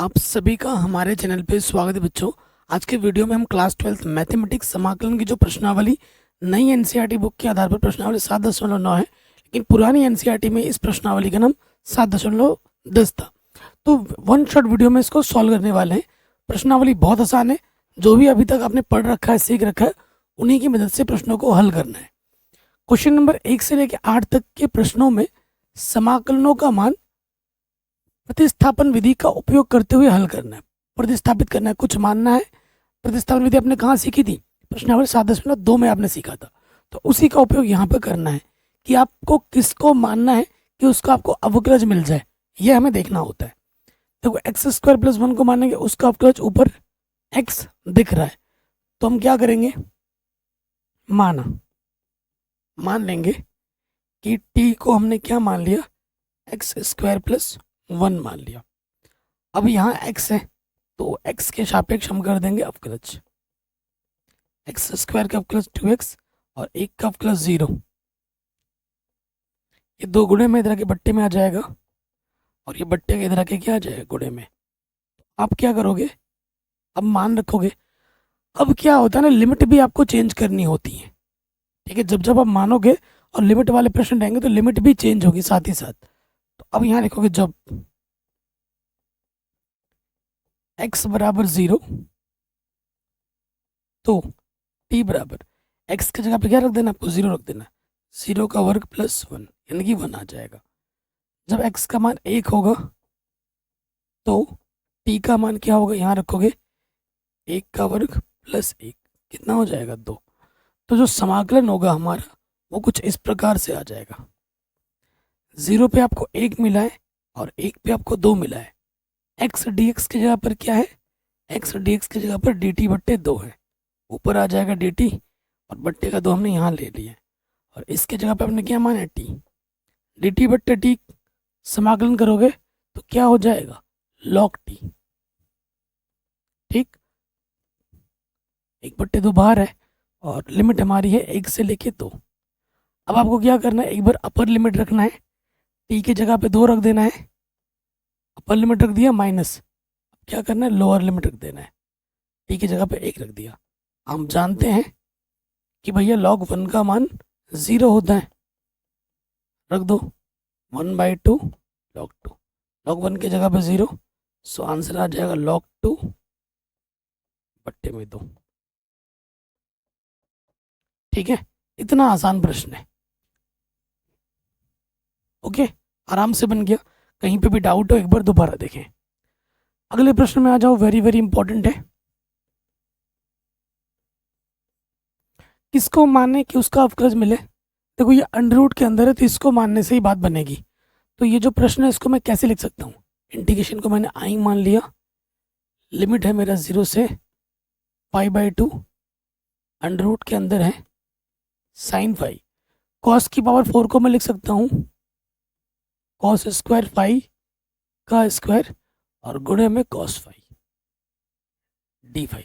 आप सभी का हमारे चैनल पे स्वागत है बच्चों। आज के वीडियो में हम क्लास 12 मैथमेटिक्स समाकलन की जो प्रश्नावली नई एनसीईआरटी बुक के आधार पर प्रश्नावली 7.9 है, लेकिन पुरानी एनसीईआरटी में इस प्रश्नावली का नाम 7.10 था। तो वन शॉट वीडियो में इसको सॉल्व करने वाले हैं। प्रश्नावली बहुत आसान है, जो भी अभी तक आपने पढ़ रखा है, सीख रखा है, उन्हीं की मदद से प्रश्नों को हल करना है। क्वेश्चन नंबर 1 से लेकर 8 तक के प्रश्नों में समाकलनों का मान प्रतिस्थापन विधि का उपयोग करते हुए हल करना है, प्रतिस्थापित करना है, कुछ मानना है। प्रतिस्थापन विधि आपने कहाँ सीखी थी? प्रश्नावली 7.2 में आपने सीखा था। तो उसी का उपयोग यहाँ पर करना है कि आपको किसको मानना है कि उसका आपको अवकलज मिल जाए, यह हमें देखना होता है। देखो x² + 1 को मानेंगे, उसका अवकलज ऊपर x दिख रहा है, तो हम क्या करेंगे, मान लेंगे कि t को हमने क्या मान लिया, x² + 1 मान लिया। अब यहाँ x है तो x के सापेक्ष हम कर देंगे अवकलज। x² का अवकलज 2x और 1 का अवकलज 0। ये दो गुणे में इधर के बट्टे में आ जाएगा और ये बट्टे के इधर के क्या आ जाएगा, गुणे में। आप क्या करोगे, अब मान रखोगे। अब क्या होता है ना, लिमिट भी आपको चेंज करनी होती है, ठीक है। जब जब आप मानोगे और लिमिट वाले प्रश्न रहेंगे तो लिमिट भी चेंज होगी साथ ही साथ। तो अब यहाँ लिखोगे जब x बराबर 0 तो t बराबर x की जगह पे क्या रख देना, आपको 0 रख देना। 0 का वर्ग + 1 यानी कि 1 आ जाएगा। जब x का मान 1 होगा तो t का मान क्या होगा, यहाँ रखोगे 1 का वर्ग + 1, कितना हो जाएगा, 2। तो जो समाकलन होगा हमारा वो कुछ इस प्रकार से आ जाएगा। 0 पे आपको 1 मिला है और 1 पे आपको 2 मिला है। x dx की जगह पर क्या है, x dx की जगह पर dt/2 है। ऊपर आ जाएगा dt और बट्टे का 2 हमने यहाँ ले लिया है और इसके जगह पे हमने क्या माना है, t। dt/t समाकलन करोगे तो क्या हो जाएगा, log t। ठीक, 1/2 बाहर है और लिमिट हमारी है 1 से लेके 2। अब आपको क्या करना है, एक बार अपर लिमिट रखना है, t की जगह पे 2 रख देना है। अपर लिमिट रख दिया माइनस, अब क्या करना है, लोअर लिमिट रख देना है। t की जगह पे 1 रख दिया। हम जानते हैं कि भैया log 1 का मान 0 होता है, रख दो 1/2 log 2। log 1 की जगह पे 0, सो आंसर आ जाएगा log 2 बट्टे में 2। ठीक है, इतना आसान प्रश्न है। ओके, आराम से बन गया। कहीं पे भी डाउट हो एक बार दोबारा देखें। अगले प्रश्न में आ जाओ, वेरी वेरी इंपॉर्टेंट है। किसको माने कि उसका अवकलज मिले। देखो ये अंडर के अंदर है तो इसको मानने से ही बात बनेगी। तो ये जो प्रश्न है इसको मैं कैसे लिख सकता हूँ, इंटीग्रेशन को मैंने आई मान लिया, लिमिट है मेरा 0 से π/2, अंडर के अंदर है sin φ। cos की पावर 4 को मैं लिख सकता हूँ cos² φ का स्क्वायर और गुणे में cos φ d φ।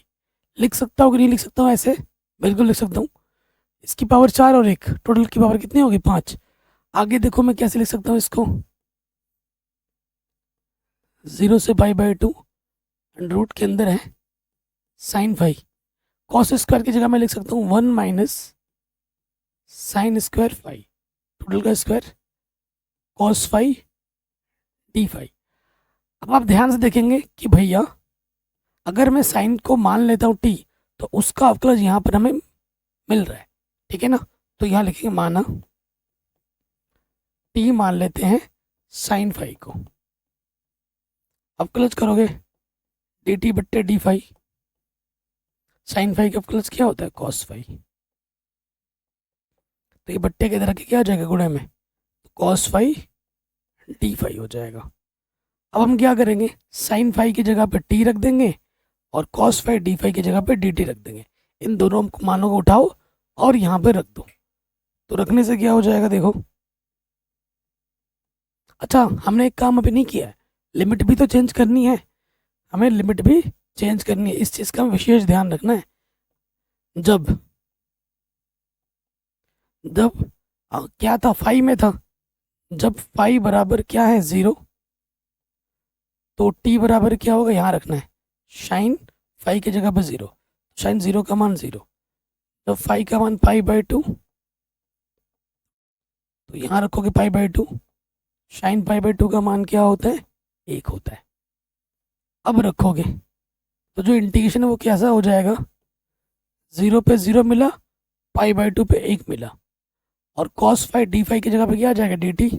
लिख सकता हूँ कि नहीं लिख सकता हूँ, ऐसे बिल्कुल लिख सकता हूँ। इसकी पावर 4 और 1, टोटल की पावर कितनी होगी, 5। आगे देखो मैं कैसे लिख सकता हूँ इसको, 0 से π/2 अंडर के अंदर है sin φ। cos² की जगह मैं लिख सकता हूँ 1 - sin² φ, टोटल का स्क्वायर cos φ d φ। अब आप ध्यान से देखेंगे कि भैया अगर मैं साइन को मान लेता हूँ t, तो उसका अवकलज यहाँ पर हमें मिल रहा है, ठीक है ना। तो यहाँ लिखेंगे माना t मान लेते हैं sin φ को, अवकलज करोगे dt/d φ। sin φ का अवकलज क्या होता है, cos φ। तो ये बट्टे के इधर के क्या आ जाएगा, गुणे में, cos φ d φ हो जाएगा। अब हम क्या करेंगे, sin φ की जगह पे t रख देंगे और cos φ d φ की जगह पे dt रख देंगे। इन दोनों मानों को उठाओ और यहाँ पे रख दो, तो रखने से क्या हो जाएगा, देखो। अच्छा, हमने एक काम अभी नहीं किया है, लिमिट भी तो चेंज करनी है, हमें लिमिट भी चेंज करनी है। इस चीज़ का विशेष ध्यान रखना है। जब जब क्या था, फाई में था, जब फाई बराबर क्या है, 0, तो टी बराबर क्या होगा, यहाँ रखना है साइन फाई की जगह पर 0, साइन 0 का मान 0, तो फाई का मान पाई/2, तो यहाँ रखोगे पाई/2, साइन पाई/2 का मान क्या होता है, 1 होता है। अब रखोगे तो जो इंटीग्रेशन है वो कैसा हो जाएगा, 0 पे 0 मिला, पाई/2 पे 1 मिला, और कॉस फाई डी फाई की जगह पे क्या आ जाएगा, d t,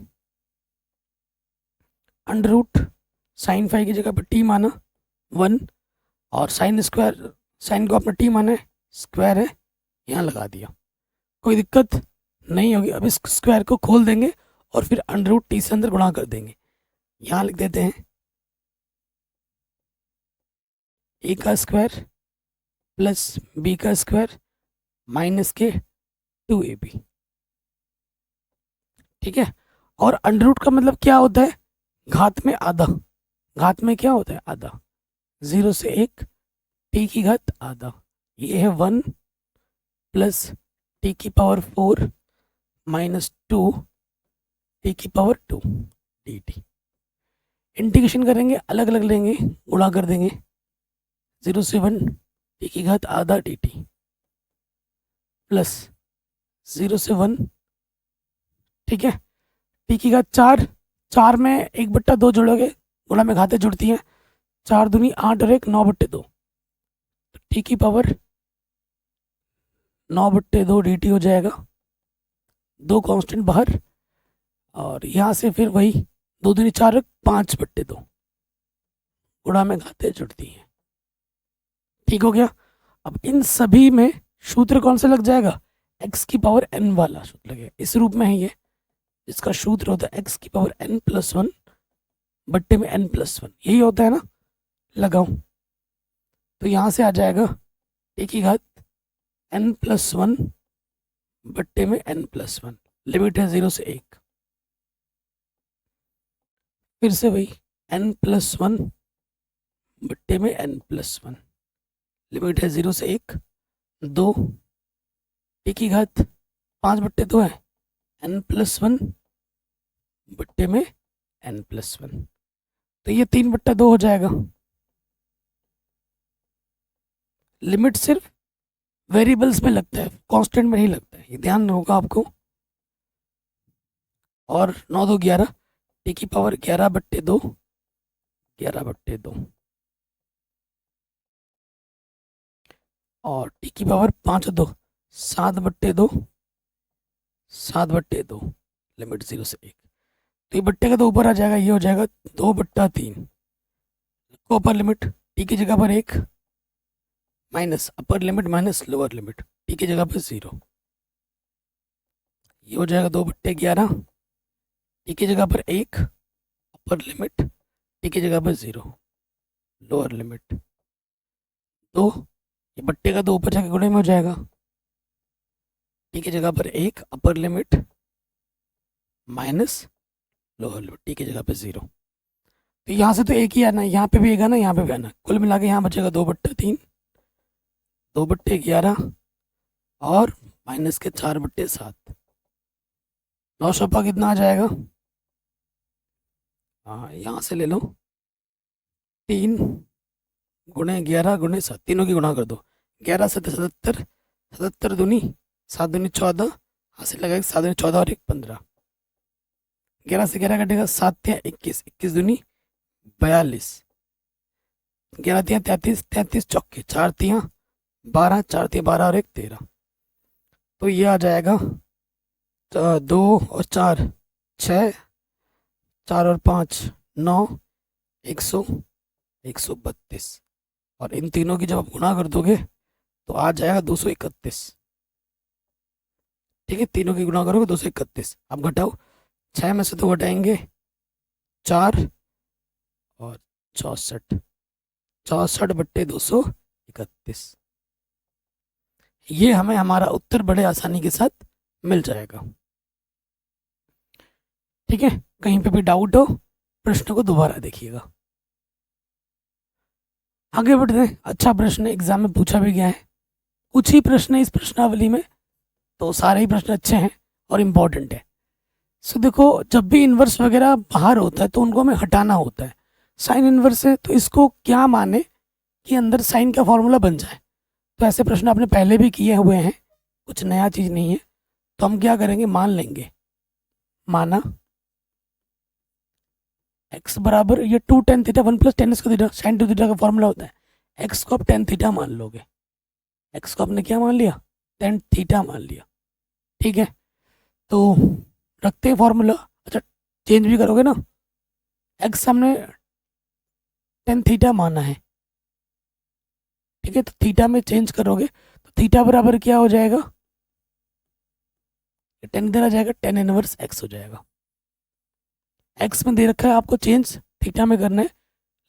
under root sine phi की जगह पे टी माना 1, और साइन स्क्वायर, साइन को अपना टी माना है, स्क्वायर है, यहाँ लगा दिया, कोई दिक्कत नहीं होगी। अब इस स्क्वायर को खोल देंगे और फिर अंडर रूट टी से अंदर गुणा कर देंगे। यहाँ लिख देते हैं ए का स्क्वायर प्लस बी का स्क्वायर माइनस के 2ab, ठीक है। और अंडर रूट का मतलब क्या होता है, घात में आधा, घात में क्या होता है, आधा, 0 से 1 टी की घात आधा, ये है 1 प्लस टी की पावर 4 माइनस 2 टी की पावर 2 डी टी। इंटीग्रेशन करेंगे, अलग अलग लेंगे, गुणा कर देंगे, 0 से 1 टी की घात आधा डी टी प्लस 0 से 1, ठीक है, टी की घात 4, 4 में 1/2 जोड़ोगे, गुणा में घातें जुड़ती हैं, 4 दूनी 8 और 1 9/2, टी की पावर 9/2 डी टी हो जाएगा, 2 कांस्टेंट बाहर, और यहाँ से फिर वही 2 दूनी 4 5/2, गुणा में घातें जुड़ती हैं, ठीक हो गया। अब इन सभी में सूत्र कौन सा लग जाएगा, x की पावर n वाला सूत्र लगेगा, इस रूप में है ये, इसका सूत्र होता है x की पावर n+1 बट्टे में n+1, यही होता है ना, लगाओ तो यहाँ से आ जाएगा t की घात n+1 बट्टे में n+1, लिमिट है 0 से 1, फिर से वही n+1 बट्टे में n+1, लिमिट है 0 से 1, 2 टी की घात 5/2 है, n+1 बट्टे में n+1, तो ये 3/2 हो जाएगा। लिमिट सिर्फ वेरिएबल्स में लगता है, कांस्टेंट में नहीं लगता है, ये ध्यान होगा आपको। और 9 2 11, टी की पावर 11/2, 11/2, और टी की पावर 5 2 7/2, 7/2, लिमिट 0 से 1, तो ये बट्टे का तो ऊपर आ जाएगा, ये हो जाएगा 2/3, अपर लिमिट टी की जगह पर 1 माइनस अपर limit minus lower limit, T की जगह पर 0, ये हो जाएगा 2/11, टी की जगह पर 1, अपर लिमिट टी की जगह पर 0, लोअर लिमिट 2, ये बट्टे का 2 ऊपर जाके गुणे में हो जाएगा, टी की जगह पर 1, अपर limit minus lower limit, T की जगह पर 0, तो यहाँ से तो एक ही आना है, यहाँ पे भी एक आना, यहाँ पे भी आना, कुल मिला के यहाँ बचेगा 2/3, 2/11 और माइनस के 4/7, लॉस ऑफ कितना आ जाएगा, हाँ यहाँ से ले लो 3 गुणे 11 गुणे 7, तीनों की गुणा कर दो, 11 7 77, 77 दूनी 7 दूनी 14, हाथ से लगाएगा 7 दूनी 14 और 1 15, 11 से 11 कटेगा 7 तिया 21, 21 दूनी 42, 11 तिया 33, 33 चौके 4 तिया 12, 4 तिया 12 और 1 13, तो ये आ जाएगा 2 और 4 6, 4 और 5 9, 132, और इन तीनों की जब आप गुणा कर दोगे तो आ जाएगा 231, ठीक है, तीनों की गुणा करोगे 231, अब घटाओ 6 में से तो घटाएंगे 4 और 64, 64/231, ये हमें हमारा उत्तर बड़े आसानी के साथ मिल जाएगा। ठीक है, कहीं पे भी डाउट हो प्रश्न को दोबारा देखिएगा। आगे बढ़ते हैं, अच्छा प्रश्न एग्जाम में पूछा भी गया है, कुछ ही प्रश्न इस प्रश्नावली में, तो सारे ही प्रश्न अच्छे हैं और इम्पोर्टेंट है। सो देखो, जब भी इन्वर्स वगैरह बाहर होता है तो उनको हमें हटाना होता है, साइन इनवर्स है तो इसको क्या माने कि अंदर साइन का फॉर्मूला बन जाए। तो ऐसे प्रश्न आपने पहले भी किए हुए हैं, कुछ नया चीज़ नहीं है। तो हम क्या करेंगे, मान लेंगे, माना x बराबर ये 2 tan थीटा 1 + tan इसका थीटा, साइन 2 थीटा का फॉर्मूला होता है। x को आप tan थीटा मान लोगे, x को आपने क्या मान लिया, tan थीटा मान लिया। ठीक है, तो रखते हैं फॉर्मूला। अच्छा, चेंज भी करोगे ना, x हमने tan थीटा माना है, ठीक है, तो थीटा में चेंज करोगे तो थीटा बराबर क्या हो जाएगा, tan इधर आ जाएगा, tan इनवर्स x हो जाएगा। x में दे रखा है आपको चेंज, थीटा में करना है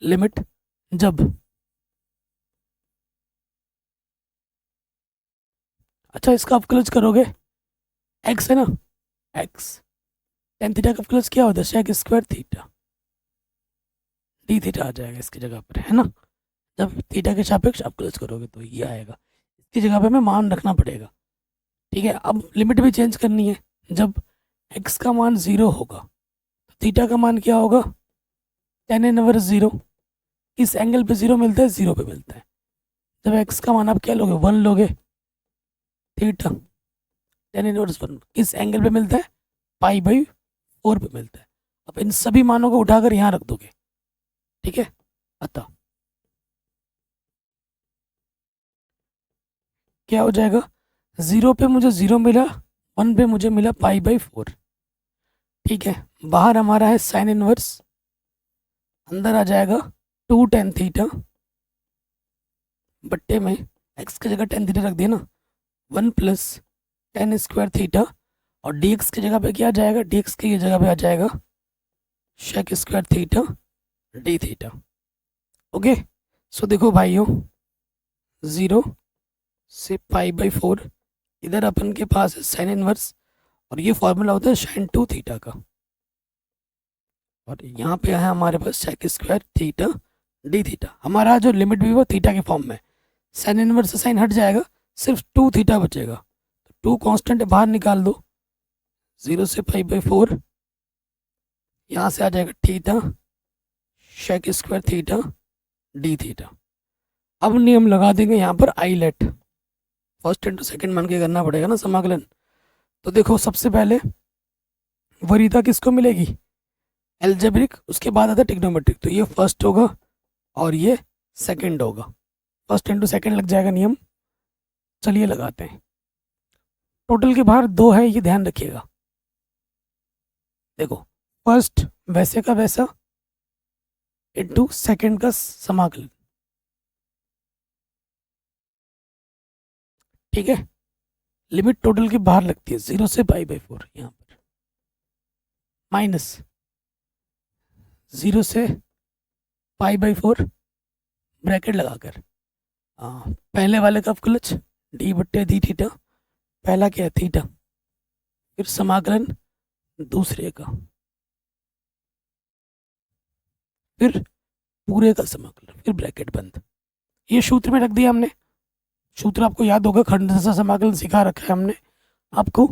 लिमिट जब, अच्छा इसका अवकलज करोगे, x है ना, x tan थीटा का अवकलज क्या होता है, sec square theta d theta आ जाएगा इसकी जगह पर, है ना। जब थीटा के सापेक्ष अवकलज करोगे तो ये आएगा, इसकी जगह पे हमें मान रखना पड़ेगा। ठीक है, अब लिमिट भी चेंज करनी है। जब x का मान 0 होगा तो थीटा का मान क्या होगा, tan इनवर्स 0। किस एंगल पे 0 मिलता है, 0 पे मिलता है। जब x का मान आप क्या लोगे, 1 लोगे, थीटा tan इनवर्स 1 किस एंगल पे मिलता है, π/4 पे मिलता है। अब इन सभी मानों को उठाकर यहाँ रख दोगे, ठीक है। अतः क्या हो जाएगा, 0 पे मुझे 0 मिला, 1 पे मुझे मिला π/4। ठीक है, बाहर हमारा है साइन इनवर्स, अंदर आ जाएगा 2 tan थीटा बट्टे में x की जगह tan थीटा रख दिया ना, 1 + tan स्क्वायर थीटा, और dx की जगह पे क्या आ जाएगा, dx की जगह पे आ जाएगा sec square theta d theta. Okay, so देखो भाइयों, 0 से π/4, इधर अपन के पास है साइन इनवर्स, और ये फॉर्मूला होता है sin 2 थीटा का, और यहाँ पे है हमारे पास sec square theta d theta. हमारा जो लिमिट भी वो थीटा के फॉर्म में, साइन इनवर्स से साइन हट जाएगा, सिर्फ 2 थीटा बचेगा। 2 कांस्टेंट बाहर निकाल दो, 0 से π/4, यहाँ से आ जाएगा theta sec square theta d theta. अब नियम लगा देंगे यहाँ पर आईलेट, फर्स्ट इंटू सेकंड मान के करना पड़ेगा ना समाकलन। तो देखो, सबसे पहले वरीयता किसको मिलेगी, एल्जेब्रिक, उसके बाद आता है ट्रिग्नोमेट्रिक। तो ये फर्स्ट होगा और ये सेकंड होगा, फर्स्ट इंटू सेकंड लग जाएगा नियम। चलिए लगाते हैं। टोटल के बाहर 2 है, ये ध्यान रखिएगा। देखो, फर्स्ट वैसे का वैसा इंटू सेकंड का समाकलन, ठीक है। लिमिट टोटल के बाहर लगती है, 0 से π/4, यहाँ पर माइनस 0 से π/4 ब्रैकेट लगाकर, पहले वाले का अवकलज d/d थीटा, पहला क्या है थीटा, फिर समाकलन दूसरे का, फिर पूरे का समाकलन, फिर ब्रैकेट बंद। ये सूत्र में रख दिया हमने, सूत्र आपको याद होगा, खंडशः समाकलन सिखा रखा है हमने आपको।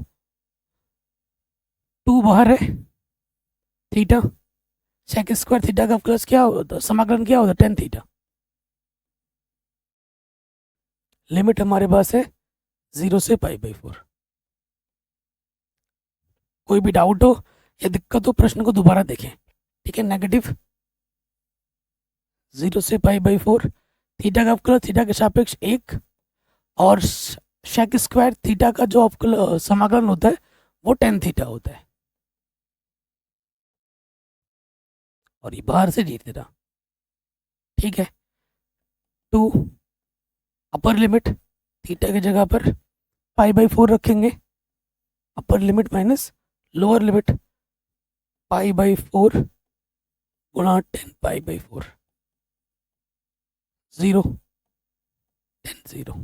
2 बाहर है, थीटा sec स्क्वायर थीटा का अवकलज क्या होता है, समाकलन क्या होता है, tan थीटा। लिमिट हमारे पास है 0 से π/4। कोई भी डाउट हो या दिक्कत हो, प्रश्न को दोबारा देखें, ठीक है। नेगेटिव 0 से π/4, थीटा का अवकलज थीटा के सापेक्ष 1, और sec स्क्वायर थीटा का जो समाकलन होता है वो tan थीटा होता है, और ये बाहर से d थीटा, ठीक है। 2 अपर लिमिट, थीटा की जगह पर π/4 रखेंगे, upper limit minus lower limit π/4 गुणा tan π/4, 0 tan 0।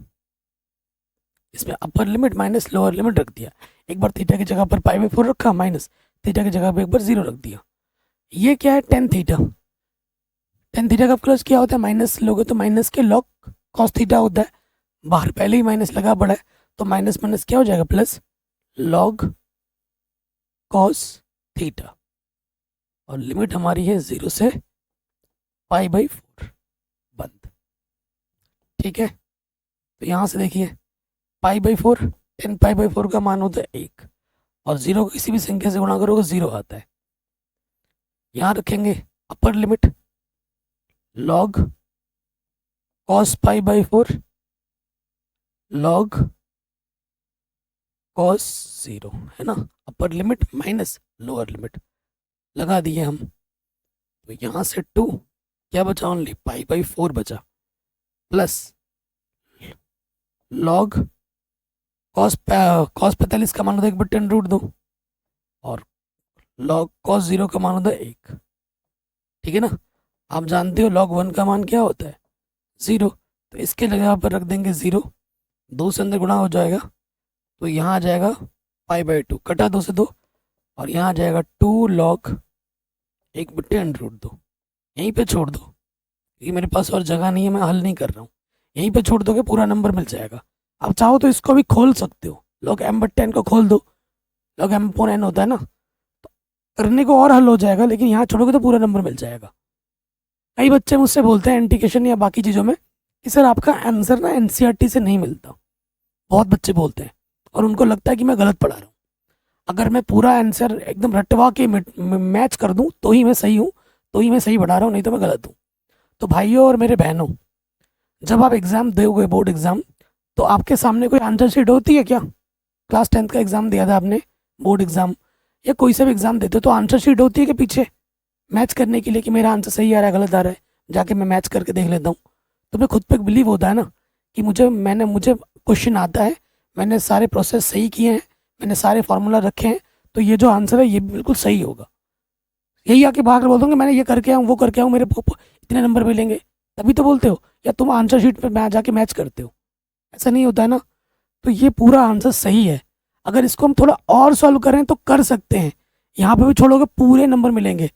इसमें upper limit minus lower limit रख दिया, एक बार थीटा की जगह पर π/4 रखा, माइनस थीटा की जगह पर एक बार 0 रख दिया। ये क्या है, tan थीटा। tan थीटा का प्लस क्या होता है, माइनस लोगे तो माइनस के लॉग cos थीटा होता है, बाहर पहले ही माइनस लगा पड़ा है, तो माइनस माइनस क्या हो जाएगा, प्लस log cos थीटा, और लिमिट हमारी है 0 से π/4 बंद। ठीक है, तो यहाँ से देखिए π/4 10 π/4 का मान होता है 1 और 0 को किसी भी संख्या से गुणा करोगे 0 आता है। यहाँ रखेंगे upper limit log cos π/4 log cos 0 है ना, अपर लिमिट माइनस लोअर लिमिट लगा दिए हम। तो यहाँ से 2 क्या बचा, ओनली π/4 बचा, प्लस log cos 45 का मान होता है 1/10√2 और log cos 0 का मान होता है 1। ठीक है ना, आप जानते हो log 1 का मान क्या होता है 0, तो इसके जगह पर रख देंगे 0, 2 से अंदर गुणा हो जाएगा, तो यहाँ आ जाएगा π/2 कटा 2 से 2 और यहाँ आ जाएगा 2 log 1/√2। यहीं पे छोड़ दो, क्योंकि मेरे पास और जगह नहीं है, मैं हल नहीं कर रहा हूँ। यहीं पे छोड़ दोगे पूरा नंबर मिल जाएगा। आप चाहो तो इसको भी खोल सकते हो, log m/10 को खोल दो, log m/n होता है ना, तो करने को और हल हो जाएगा, लेकिन यहाँ छोड़ोगे तो पूरा नंबर मिल जाएगा। कई बच्चे मुझसे बोलते हैं इंटीग्रेशन या बाकी चीज़ों में कि सर आपका आंसर ना एनसीईआरटी से नहीं मिलता, बहुत बच्चे बोलते हैं और उनको लगता है कि मैं गलत पढ़ा रहा हूँ। अगर मैं पूरा आंसर एकदम रटवा के मैच कर दूँ तो ही मैं सही हूँ, तो ही मैं सही पढ़ा रहा हूँ, नहीं तो मैं गलत हूँ। तो भाइयों और मेरे बहनों, जब आप एग्ज़ाम दोगे बोर्ड एग्ज़ाम, तो आपके सामने कोई आंसर शीट होती है क्या? क्लास 10th का एग्ज़ाम दिया था आपने, बोर्ड एग्ज़ाम या कोई सा भी एग्ज़ाम देते हो, तो आंसर शीट होती है कि पीछे मैच करने के लिए कि मेरा आंसर सही आ रहा है गलत आ रहा है, जाके मैं मैच करके देख लेता हूँ। तो मैं खुद पे बिलीव होता है ना कि मुझे क्वेश्चन आता है, मैंने सारे प्रोसेस सही किए हैं, मैंने सारे फार्मूला रखे हैं, तो ये जो आंसर है ये बिल्कुल सही होगा। यही आके बाहर बोल दूँगे मैंने ये करके आऊँ वो करके आऊँ, मेरे इतने नंबर मिलेंगे, तभी तो बोलते हो, या तुम आंसर शीट पे जाके मैच करते हो, ऐसा नहीं होता है ना। तो ये पूरा आंसर सही है। अगर इसको हम थोड़ा और सॉल्व करें तो कर सकते हैं, यहाँ पे भी छोड़ोगे पूरे नंबर मिलेंगे।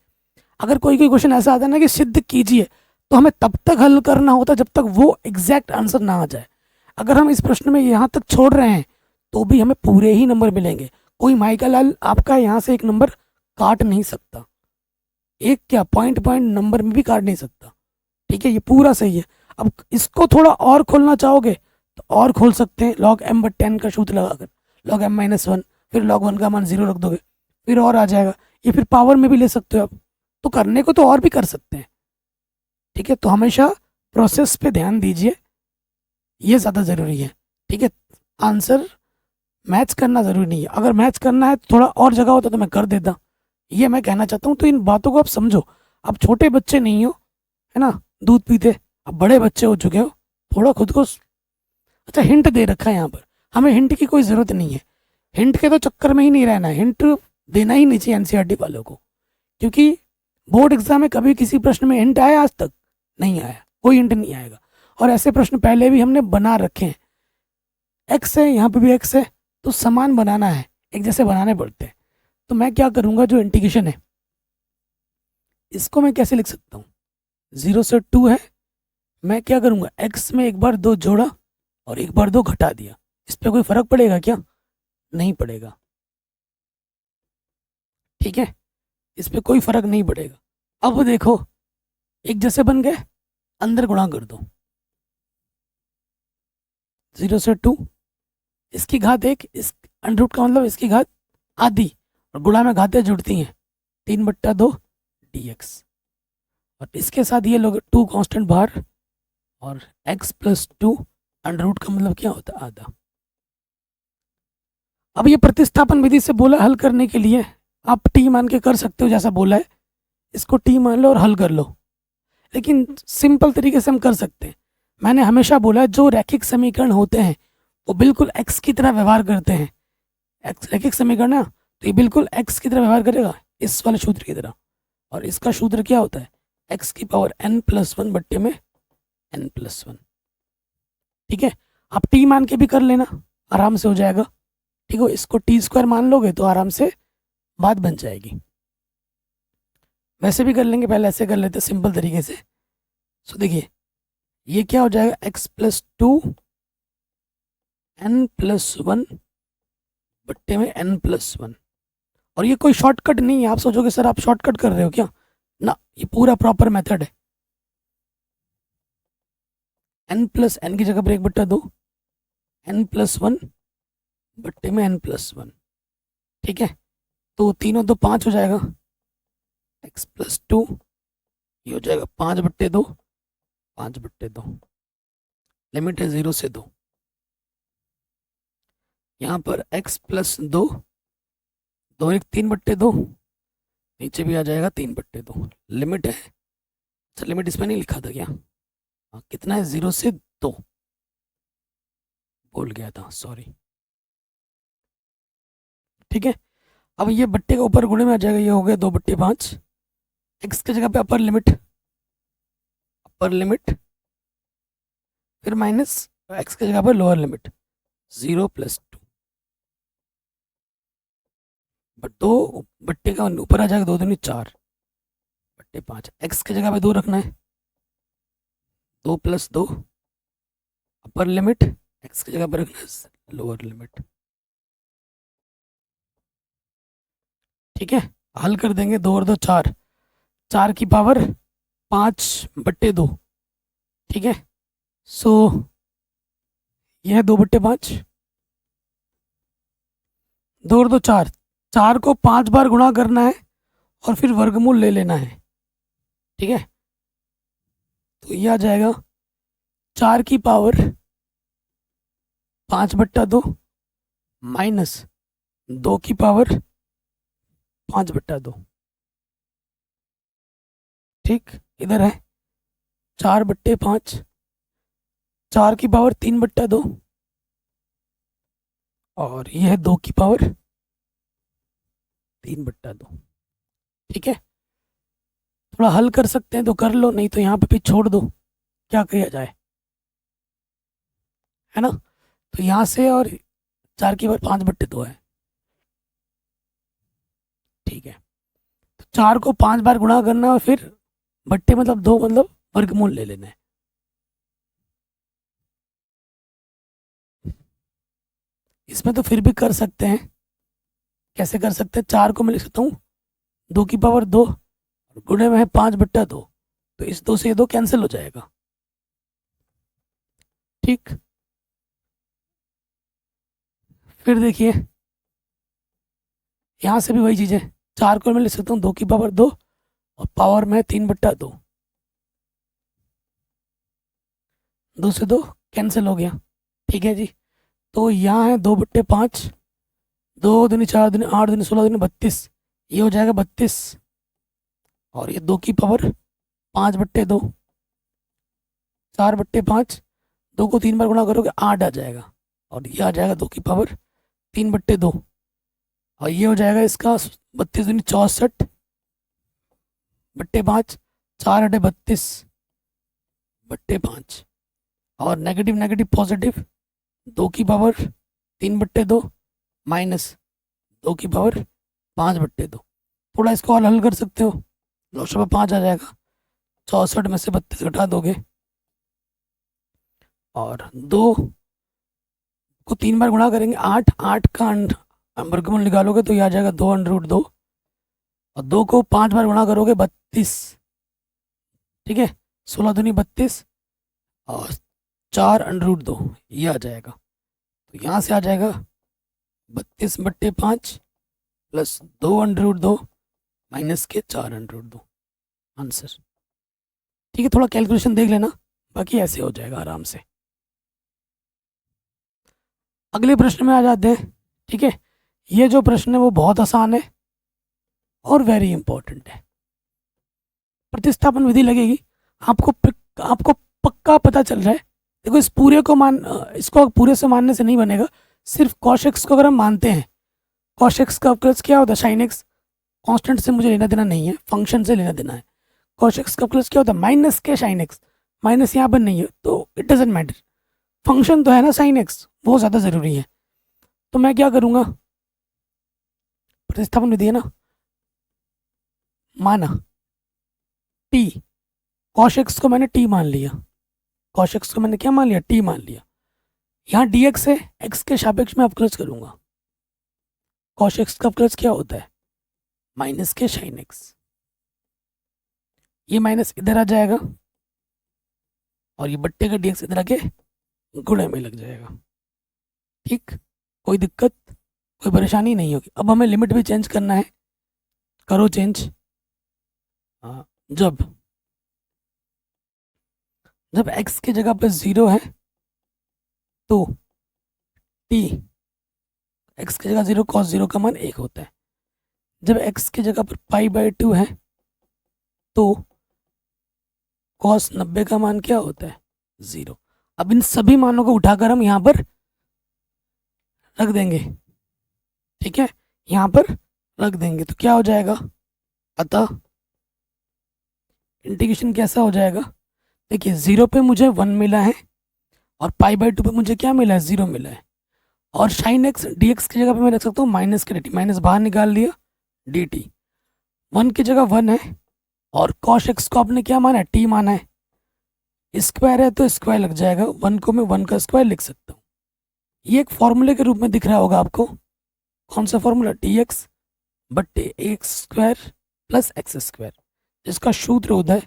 अगर कोई क्वेश्चन ऐसा आता है ना कि सिद्ध कीजिए, तो हमें तब तक हल करना होता जब तक वो एग्जैक्ट आंसर ना आ जाए। अगर हम इस प्रश्न में यहाँ तक छोड़ रहे हैं तो भी हमें पूरे ही नंबर मिलेंगे। कोई माइकल लाल आपका यहाँ से एक नंबर काट नहीं सकता, एक क्या पॉइंट नंबर में भी काट नहीं सकता। ठीक है, ये पूरा सही है। अब इसको थोड़ा और खोलना चाहोगे तो और खोल सकते हैं, log m/10 का सूत्र लगाकर log m-1, फिर log 1 का मान 0 रख दोगे, फिर और आ जाएगा। ये फिर पावर में भी ले सकते हो आप, तो करने को तो और भी कर सकते हैं। ठीक है, तो हमेशा प्रोसेस पे ध्यान दीजिए, ये ज़्यादा ज़रूरी है। ठीक है, आंसर मैच करना ज़रूरी नहीं है, अगर मैच करना है तो थोड़ा और जगह होता तो मैं कर देता, ये मैं कहना चाहता हूँ। तो इन बातों को आप समझो, आप छोटे बच्चे नहीं हो, है ना, दूध पीते, आप बड़े बच्चे हो चुके हो, थोड़ा खुद को अच्छा हिंट दे रखा है यहाँ पर, हमें हिंट की कोई ज़रूरत नहीं है, हिंट के तो चक्कर में ही नहीं रहना है, हिंट देना ही नहीं चाहिए एनसीईआरटी वालों को, क्योंकि बोर्ड एग्जाम में कभी किसी प्रश्न में हिंट आया? आज तक नहीं आया, कोई हिंट नहीं आएगा। और ऐसे प्रश्न पहले भी हमने बना रखे हैं, एक्स है यहाँ पे भी एक्स है, तो समान बनाना है, एक जैसे बनाने पड़ते हैं। तो मैं क्या करूँगा, जो इंटीग्रेशन है इसको मैं कैसे लिख सकता हूँ, 0 से 2 है, मैं क्या करूँगा, एक्स में एक बार 2 जोड़ा और एक बार 2 घटा दिया, इस पर कोई फर्क पड़ेगा क्या? नहीं पड़ेगा। ठीक है, इस पर कोई फर्क नहीं पड़ेगा। अब देखो एक जैसे बन गए, अंदर गुणा कर दो, 0 से 2, इसकी घात 1, इस अंडर रूट का मतलब इसकी घात आधी, और गुणा में घातें जुड़ती हैं, 3/2 dx, और इसके साथ ये लोग 2 कांस्टेंट बाहर, और x + 2 अंडर रूट का मतलब क्या होता है, आधा। अब ये प्रतिस्थापन विधि से बोला हल करने के लिए आप t मान के कर सकते हो, जैसा बोला है इसको t मान लो और हल कर लो, लेकिन सिंपल तरीके से हम कर सकते हैं। मैंने हमेशा बोला है जो रैखिक समीकरण होते हैं वो बिल्कुल x की तरह व्यवहार करते हैं, रैखिक समीकरण है तो ये बिल्कुल x की तरह व्यवहार करेगा, इस वाले सूत्र की तरह। और इसका सूत्र क्या होता है, x⁻n+1 बट्टे में n+1। ठीक है, आप t मान के भी कर लेना, आराम से हो जाएगा। ठीक है, इसको t² मान लोगे तो आराम से बात बन जाएगी। वैसे भी कर लेंगे, पहले ऐसे कर लेते सिंपल तरीके से। सो देखिए ये क्या हो जाएगा, x+2 n+1 बट्टे में n+1। और ये कोई शॉर्टकट नहीं है, आप सोचोगे सर आप शॉर्टकट कर रहे हो क्या, ना, ये पूरा प्रॉपर मेथड है। n प्लस एन की जगह पर 1/2, n+1 बट्टे में n+1। ठीक है, तो 3 और 2 5 हो जाएगा, x+2 ये हो जाएगा 5/2, 5/2। लिमिट है 0 से 2। यहाँ पर x+2, 2 1 3/2, नीचे भी आ जाएगा 3/2। लिमिट है, अच्छा लिमिट इसमें नहीं लिखा था क्या? हाँ, कितना है? 0 से 2, भूल गया था, सॉरी। ठीक है, अब ये बट्टे का ऊपर गुणे में आ जाएगा, ये हो गया 2/5। एक्स की जगह पे अपर लिमिट, फिर माइनस एक्स की जगह पर लोअर लिमिट, 0+2। बट 2 बट्टे का ऊपर आ जाएगा, 2 दूनी 4/5। एक्स की जगह पे 2 रखना है, 2+2 अपर लिमिट, एक्स की जगह पर रखना है लोअर लिमिट। ठीक है, हल कर देंगे, 2 और 2 4, 4 की पावर 5/2। ठीक है, सो यह 2/5, 2 और 2 4, 4 को 5 बार गुणा करना है और फिर वर्गमूल ले लेना है। ठीक है, तो ये आ जाएगा 4 की पावर 5/2 माइनस 2 की पावर 5/2। ठीक, इधर है 4/5, 4 की पावर 3/2 और यह है 2 की पावर 3/2। ठीक है, थोड़ा हल कर सकते हैं तो कर लो, नहीं तो यहाँ पे भी छोड़ दो, क्या किया जाए, है ना? तो यहाँ से और 4 की पावर 5/2 है। ठीक है, तो 4 को 5 बार गुणा करना है और फिर बट्टे मतलब 2 मतलब वर्गमूल ले लेना है। इसमें तो फिर भी कर सकते हैं, कैसे कर सकते हैं? 4 को मैं लिख सकता हूँ 2 की पावर 2 और गुणे में है 5/2, तो इस 2 से ये 2 कैंसिल हो जाएगा। ठीक, फिर देखिए यहाँ से भी वही चीज़ है, 4 को मैं लिख सकता हूँ 2 की पावर 2 और पावर में 3/2, 2 से 2 कैंसिल हो गया। ठीक है जी, तो यहाँ है 2/5, 2 दूनी 4 दूनी 8 दूनी 16 दूनी 32, ये हो जाएगा 32 और ये 2 की पावर 5/2, 4/5, 2 को 3 बार गुणा करोगे 8 आ जाएगा और ये आ जाएगा 2 की पावर 3/2 और ये हो जाएगा इसका 32 दूनी 64/5, 4/32/5 और नेगेटिव नेगेटिव पॉजिटिव, 2 की पावर 3/2 माइनस 2 की पावर 5/2। थोड़ा इसको हल कर सकते हो, 2/5 आ जाएगा, 64 में से 32 घटा दोगे और 2 को 3 बार गुणा करेंगे 8, 8 का वर्गमूल निकालोगे तो ये आ जाएगा 2√2 और 2 को 5 बार गुणा करोगे 32। ठीक है, 16 दूनी 32 और 4√2 ये आ जाएगा, तो यहाँ से आ जाएगा 32/5 प्लस 2√2 माइनस के 4√2 आंसर। ठीक है, थोड़ा कैलकुलेशन देख लेना, बाकी ऐसे हो जाएगा आराम से। अगले प्रश्न में आ जाते हैं। ठीक है, ये जो प्रश्न है वो बहुत आसान है और वेरी इंपॉर्टेंट है। प्रतिस्थापन विधि लगेगी, आपको पक्का पता चल रहा है। देखो इस पूरे को इसको पूरे से मानने से नहीं बनेगा, सिर्फ cos x को अगर हम मानते हैं, cos x का अवकलज क्या होता है? sin x। कांस्टेंट से मुझे लेना देना नहीं है, फंक्शन से लेना देना है। cos x का अवकलज क्या होता है? माइनस के sin x, माइनस यहाँ पर नहीं है तो इट डजेंट मैटर, फंक्शन तो है ना sin x, वो ज़्यादा ज़रूरी है। तो मैं क्या करूँगा, प्रतिस्थापन विधि है ना, माना t, cos x को मैंने t मान लिया, cos x को मैंने क्या मान लिया? t मान लिया। यहाँ dx है, x के सापेक्ष में अवकलज करूँगा। cos x का अवकलज क्या होता है? माइनस के sin x, ये माइनस इधर आ जाएगा और ये बट्टे का dx इधर आके गुणे में लग जाएगा। ठीक, कोई दिक्कत, कोई परेशानी नहीं होगी। अब हमें लिमिट भी चेंज करना है, करो चेंज। हाँ, जब जब x की जगह पर 0 है तो t, x की जगह 0 cos 0 का मान 1 होता है। जब x की जगह पर π/2 है तो cos 90 का मान क्या होता है? 0। अब इन सभी मानों को उठाकर हम यहाँ पर रख देंगे, ठीक है, यहाँ पर रख देंगे तो क्या हो जाएगा? अतः इंटीग्रेशन कैसा हो जाएगा? देखिए 0 पे मुझे 1 मिला है और π/2 पे मुझे क्या मिला है? 0 मिला है। और साइन एक्स dx की जगह पे मैं रख सकता हूँ माइनस के dt, माइनस बाहर निकाल दिया, dt 1 की जगह 1 है और cos x को आपने क्या माना है? t माना है। स्क्वायर है तो स्क्वायर लग जाएगा, 1 को मैं 1 का स्क्वायर लिख सकता हूँ। ये एक फॉर्मूले के रूप में दिख रहा होगा आपको। कौन सा फॉर्मूला? dx बट्टे x square plus x square, जिसका सूत्र होता है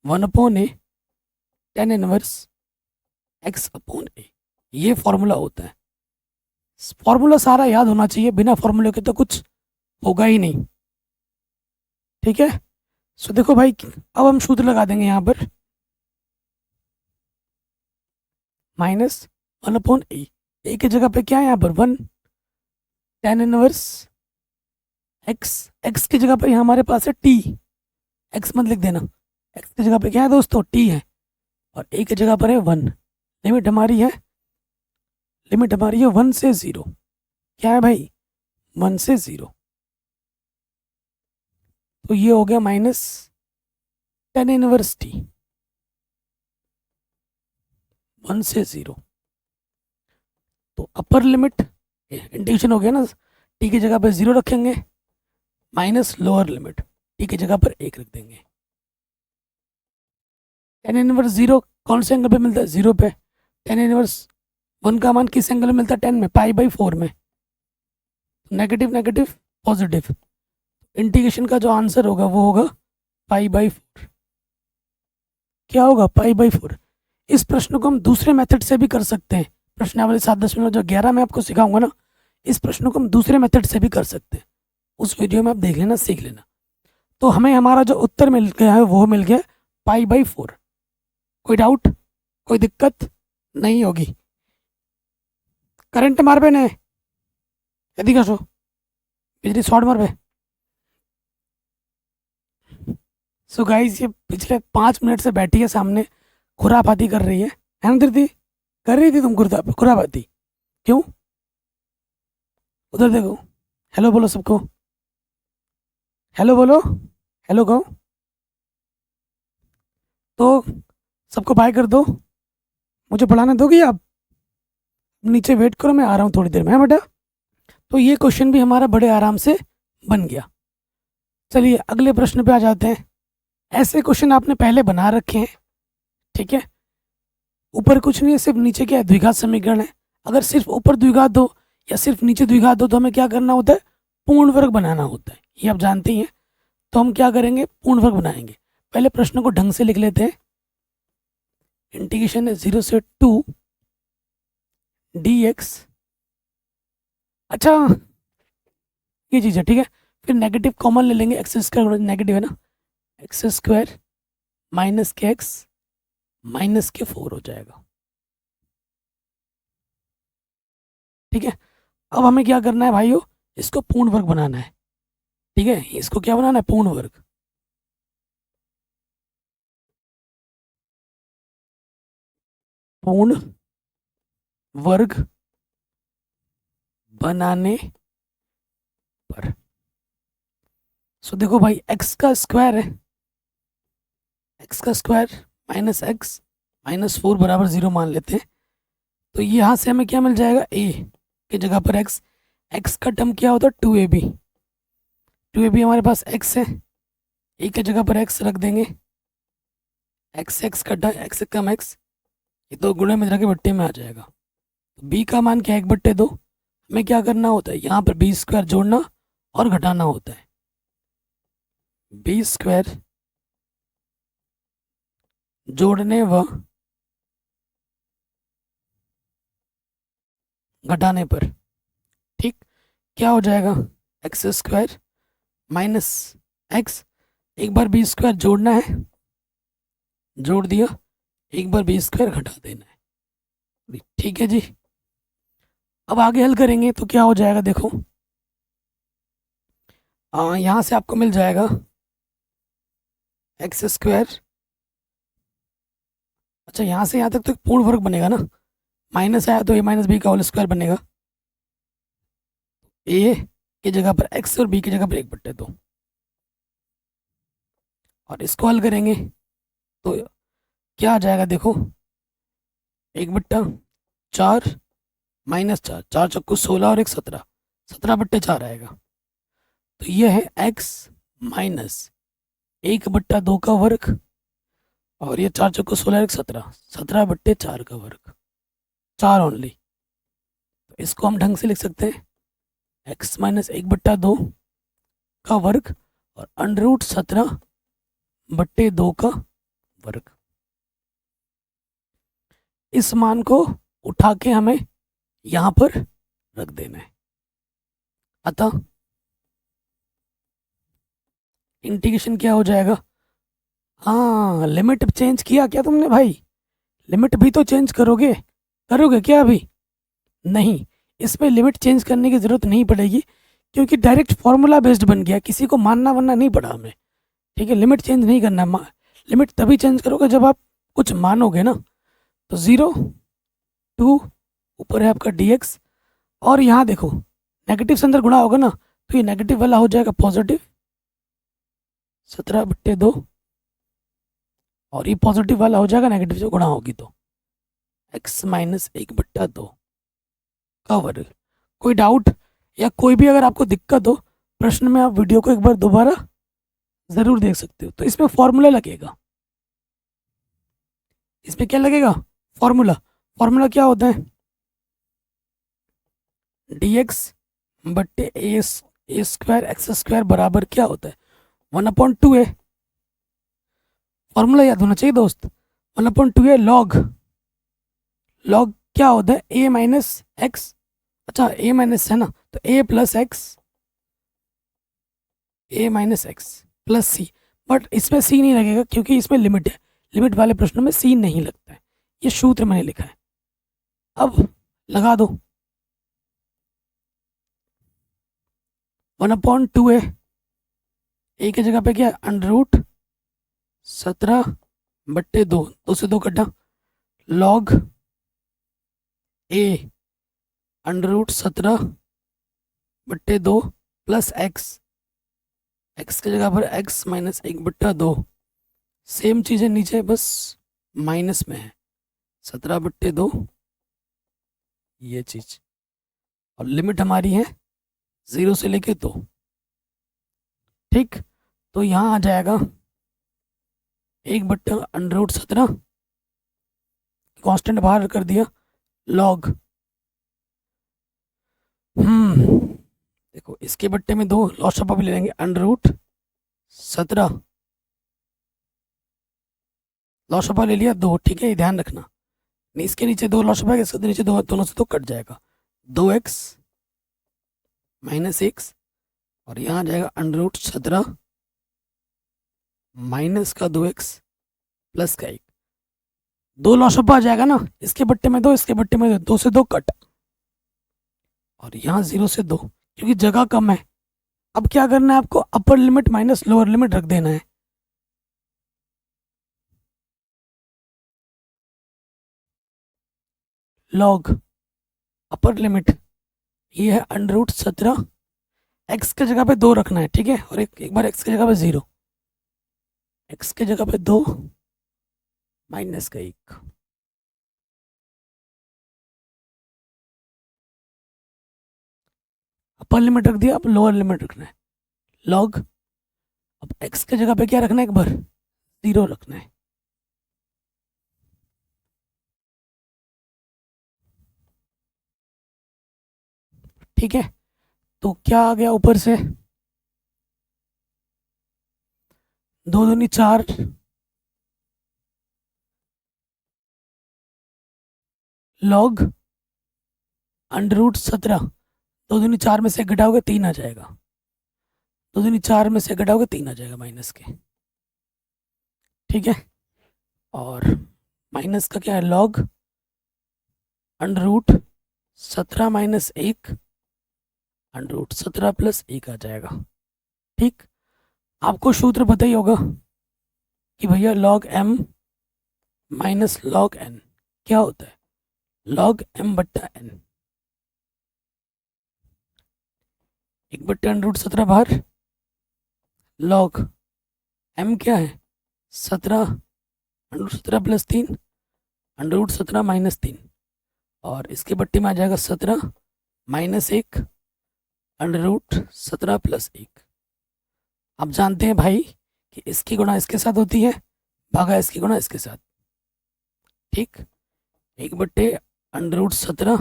1/a tan इनवर्स x/a। ये फॉर्मूला होता है। फॉर्मूला सारा याद होना चाहिए, बिना फॉर्मूले के तो कुछ होगा ही नहीं, ठीक है। सो देखो भाई, अब हम सूत्र लगा देंगे यहाँ पर, -1/a, a की जगह पे क्या है यहाँ पर? 1 tan इनवर्स x की जगह पे हमारे पास है t, x मत लिख देना, x की जगह पे क्या है दोस्तों? t है, और a की जगह पर है 1। लिमिट हमारी है 1 से 0। क्या है भाई? 1 से 0। तो ये हो गया माइनस tan इनवर्स t, 1 से 0। तो अपर लिमिट इंटीग्रेशन हो गया ना, t की जगह पर 0 रखेंगे, माइनस लोअर लिमिट t की जगह पर 1 रख देंगे। tan इनवर्स 0 कौन से एंगल पे मिलता है? 0 पे। tan इनवर्स 1 का मान किस एंगल में मिलता है? 10 में, π/4 में। नेगेटिव नेगेटिव पॉजिटिव, इंटीग्रेशन का जो आंसर होगा वो होगा π/4। क्या होगा? π/4। इस प्रश्न को हम दूसरे मेथड से भी कर सकते हैं। प्रश्नावली 7.11 में आपको सिखाऊंगा ना, इस प्रश्न को हम दूसरे मेथड से भी कर सकते हैं। उस वीडियो में आप देख लेना, सीख लेना। तो हमें हमारा जो उत्तर मिल गया है वो मिल गया π/4। कोई डाउट, कोई दिक्कत नहीं होगी। करंट मार पे ने यदि कसो बिजली शॉर्ट मार पे। सो गाइस, ये पिछले 5 मिनट से बैठी है सामने, खुरापाती कर रही है ना धरती? कर रही थी तुम खुरापाती? क्यों? उधर देखो, हेलो बोलो सबको, हेलो बोलो, हेलो कहो तो सबको बाय कर दो। मुझे पढ़ाने दोगी आप? नीचे वेट करो, मैं आ रहा हूँ थोड़ी देर में, है बेटा। तो ये क्वेश्चन भी हमारा बड़े आराम से बन गया। चलिए अगले प्रश्न पे आ जाते हैं। ऐसे क्वेश्चन आपने पहले बना रखे हैं, ठीक है। ऊपर कुछ नहीं है, सिर्फ नीचे क्या है? द्विघात समीकरण है। अगर सिर्फ ऊपर द्विघात दो या सिर्फ नीचे द्विघात दो तो हमें क्या करना होता है? पूर्ण वर्ग बनाना होता है, ये आप जानते ही हैं। तो हम क्या करेंगे? पूर्ण वर्ग बनाएंगे। पहले प्रश्न को ढंग से लिख लेते हैं। इंटीग्रेशन है 0 से 2 dx। अच्छा, ये चीज़ है, ठीक है। फिर नेगेटिव कॉमन ले लेंगे, एक्स स्क्वायर नेगेटिव है ना, एक्स स्क्वायर माइनस के एक्स माइनस के 4 हो जाएगा, ठीक है। अब हमें क्या करना है भाइयों? इसको पूर्ण वर्ग बनाना है, ठीक है। इसको क्या बनाना है? पूर्ण वर्ग। पूर्ण वर्ग बनाने पर, सो देखो भाई, x का स्क्वायर है, x का स्क्वायर माइनस एक्स माइनस 4 बराबर 0 मान लेते हैं। तो यहाँ से हमें क्या मिल जाएगा? a की जगह पर x, x का टर्म क्या होता है? 2ab। 2ab हमारे पास x है, a की जगह पर x रख देंगे, x कटा x कम x, ये तो गुणे में जाके बट्टे में आ जाएगा। तो b का मान क्या है? 1/2। हमें क्या करना होता है? यहाँ पर बी स्क्वायर जोड़ना और घटाना होता है। बी स्क्वायर जोड़ने व घटाने पर। ठीक, क्या हो जाएगा, एक्स स्क्वायर माइनस एक्स, एक बार बी स्क्वायर जोड़ना है, जोड़ दिया, एक बार बी स्क्वायर घटा देना है। ठीक है जी, अब आगे हल करेंगे तो क्या हो जाएगा, देखो यहाँ से आपको मिल जाएगा एक्स स्क्वायर, अच्छा यहाँ से यहाँ तक तो एक पूर्ण वर्ग बनेगा ना, माइनस आया तो ए माइनस बी का होल स्क्वायर बनेगा, ए की जगह पर एक्स और बी की जगह पर 1/2, और इसको हल करेंगे तो क्या आ जाएगा, देखो 1/4 माइनस 4, 4×4 = 16 और 1 17, 17/4 आएगा। तो ये है x माइनस 1/2 का वर्ग, और ये 4×16 = 17, 17/4 का वर्ग, 4 ओनली। तो इसको हम ढंग से लिख सकते हैं x माइनस 1/2 का वर्ग और √17/2 का वर्ग। इस मान को उठा के हमें यहाँ पर रख देना है। अतः इंटीग्रेशन क्या हो जाएगा, हाँ लिमिट चेंज किया क्या तुमने भाई, लिमिट भी तो चेंज करोगे, करोगे क्या अभी, नहीं, इसमें लिमिट चेंज करने की ज़रूरत नहीं पड़ेगी क्योंकि डायरेक्ट फॉर्मूला बेस्ड बन गया, किसी को मानना वरना नहीं पड़ा हमें। ठीक है, लिमिट चेंज नहीं करना, लिमिट तभी चेंज करोगे जब आप कुछ मानोगे ना। तो 0 2 ऊपर है आपका dx, और यहाँ देखो नेगेटिव से अंदर गुणा होगा ना, तो ये नेगेटिव वाला हो जाएगा पॉजिटिव 17/2, और ये पॉजिटिव वाला हो जाएगा नेगेटिव से गुणा होगी तो x माइनस 1/2 का वर्ग। कोई डाउट या कोई भी अगर आपको दिक्कत हो प्रश्न में, आप वीडियो को एक बार दोबारा ज़रूर देख सकते हो। तो इसमें फॉर्मूला लगेगा, इसमें क्या लगेगा, फॉर्मूला। फॉर्मूला क्या होता है, dx/a² बराबर क्या होता है, 1/2a। फॉर्मूला याद होना चाहिए दोस्त, 1/2a लॉग, लॉग क्या होता है, a माइनस एक्स, अच्छा a माइनस है ना, तो a plus x, a minus x plus c, but इसमें सी नहीं लगेगा क्योंकि इसमें लिमिट है, लिमिट वाले प्रश्नों में सी नहीं लगता है, ये सूत्र मैंने लिखा है। अब लगा दो 1/2a, ए की जगह पे क्या है, √17/2, 2 से 2 कटा, log a √17/2 plus x, x की जगह पर x माइनस 1/2, सेम चीज़ें नीचे बस माइनस में है, 17/2 ये चीज़, और लिमिट हमारी है 0 से लेके 2। ठीक, तो यहाँ आ जाएगा 1/√17, कांस्टेंट बाहर कर दिया, लॉग देखो इसके बट्टे में 2 लॉसपा भी ले लेंगे, √17 लॉसपा ले लिया 2, ठीक है, ये ध्यान रखना, नहीं इसके नीचे 2 लॉसपा है, इसके नीचे 2, दोनों से 2 कट जाएगा, 2x माइनस एक्स, और यहाँ आ जाएगा √17 माइनस का 2x प्लस का 1, 2 लॉसपा आ जाएगा ना, इसके बट्टे में 2, इसके बट्टे में 2 से 2 कट, और यहाँ 0 से 2 क्योंकि जगह कम है। अब क्या करना है आपको, अपर लिमिट माइनस लोअर लिमिट रख देना है, लॉग अपर लिमिट ये है √17, एक्स के जगह पे 2 रखना है, ठीक है, और एक बार एक्स की जगह पे 0, एक्स की जगह पे 2 माइनस का 1, अपर लिमिट रख दिया, अब लोअर लिमिट रखना है, लॉग, अब एक्स की जगह पे क्या रखना है, एक बार 0 रखना है, ठीक है। तो क्या आ गया ऊपर से, 2 दूनी 4, लॉग अंडर रूट 17, 2 दूनी 4 में से एक घटाओगे 3 आ जाएगा, 2 दूनी 4 में से एक घटाओगे 3 आ जाएगा माइनस के, ठीक है। और माइनस का क्या है, log under root 17 minus 1, under root 17 plus 1 आ जाएगा, ठीक। आपको सूत्र पता ही होगा कि भैया log m minus log n क्या होता है, लॉग m बट्टा n, 1/√17 बाहर, लॉग m क्या है 17, under root 17 plus 3, under root 17 minus 3, और इसके बट्टे में आ जाएगा 17 माइनस 1, अंडर रूट 17 प्लस 1। आप जानते हैं भाई कि इसकी गुणा इसके साथ होती है, भागा इसकी गुणा इसके साथ, ठीक। 1/√17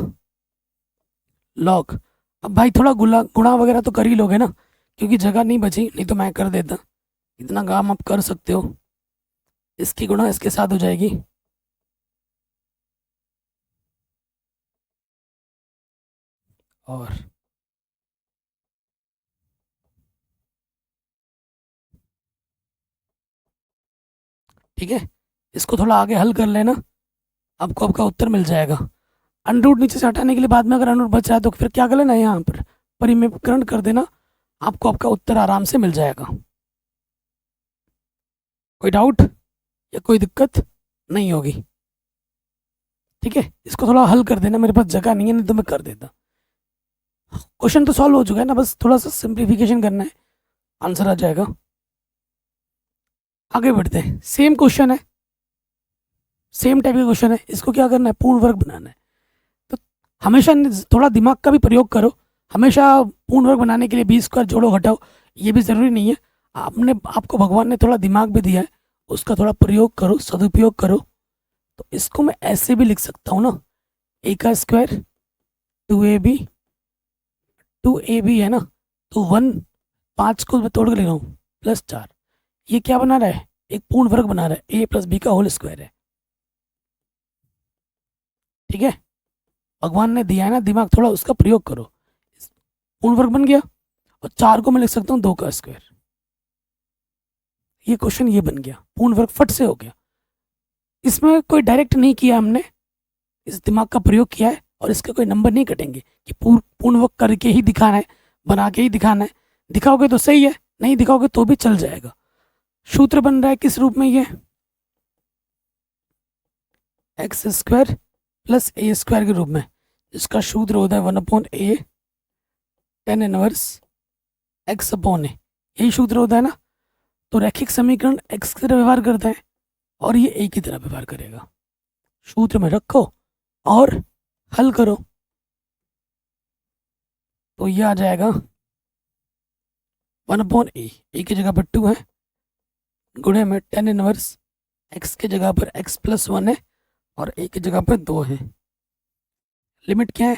लॉग, अब भाई थोड़ा गुणा वगैरह तो कर ही लोगे ना, क्योंकि जगह नहीं बची, नहीं तो मैं कर देता, इतना काम आप कर सकते हो। इसकी गुणा इसके साथ हो जाएगी, और ठीक है, इसको थोड़ा आगे हल कर लेना, आपको आपका उत्तर मिल जाएगा। अंडर नीचे से हटाने के लिए बाद में अगर अंडर बच रहा है तो फिर क्या कर लेना, यहाँ पर परिमेयकरण कर देना, आपको आपका उत्तर आराम से मिल जाएगा। कोई डाउट या कोई दिक्कत नहीं होगी, ठीक है। इसको थोड़ा हल कर देना, मेरे पास जगह नहीं है, नहीं तो मैं कर देता। क्वेश्चन तो सॉल्व हो चुका है ना, बस थोड़ा सा सिंप्लीफिकेशन करना है, आंसर आ जाएगा। आगे बढ़ते हैं, सेम क्वेश्चन है, सेम टाइप का क्वेश्चन है, इसको क्या करना है, पूर्ण वर्ग बनाना है। तो हमेशा थोड़ा दिमाग का भी प्रयोग करो, हमेशा पूर्ण वर्ग बनाने के लिए 20² जोड़ो घटाओ ये भी ज़रूरी नहीं है, आपको भगवान ने थोड़ा दिमाग भी दिया है, उसका थोड़ा प्रयोग करो, सदुपयोग करो। तो इसको मैं ऐसे भी लिख सकता हूँ ना, a² 2ab है ना, तो 1 5 को मैं तोड़ कर ले रहा हूँ +4, ये क्या बना रहा है, एक पूर्ण वर्ग बना रहा है, a + b का होल स्क्वायर है, ठीक है। भगवान ने दिया है ना दिमाग, थोड़ा उसका प्रयोग करो, पूर्ण वर्ग बन गया, और 4 को मैं लिख सकता हूँ 2 का स्क्वायर, ये क्वेश्चन ये बन गया, पूर्ण वर्ग फट से हो गया। इसमें कोई डायरेक्ट नहीं किया हमने, इस दिमाग का प्रयोग किया है, और इसके कोई नंबर नहीं कटेंगे कि पूर्ण वर्ग करके ही दिखाना है, बना के ही दिखाना है। दिखाओगे तो सही है, नहीं दिखाओगे तो भी चल जाएगा। सूत्र बन रहा है किस रूप में, ये x² + a² के रूप में, इसका सूत्र होता है 1/a tan इनवर्स x/a, यही सूत्र होता है ना। तो रैखिक समीकरण x की तरह व्यवहार करता है, और ये a की तरह व्यवहार करेगा। सूत्र में रखो और हल करो, तो ये आ जाएगा 1/a, a की जगह पर 2 है, गुणे में tan इनवर्स x की जगह पर x + 1 है, और a की जगह पर 2 है। लिमिट क्या है,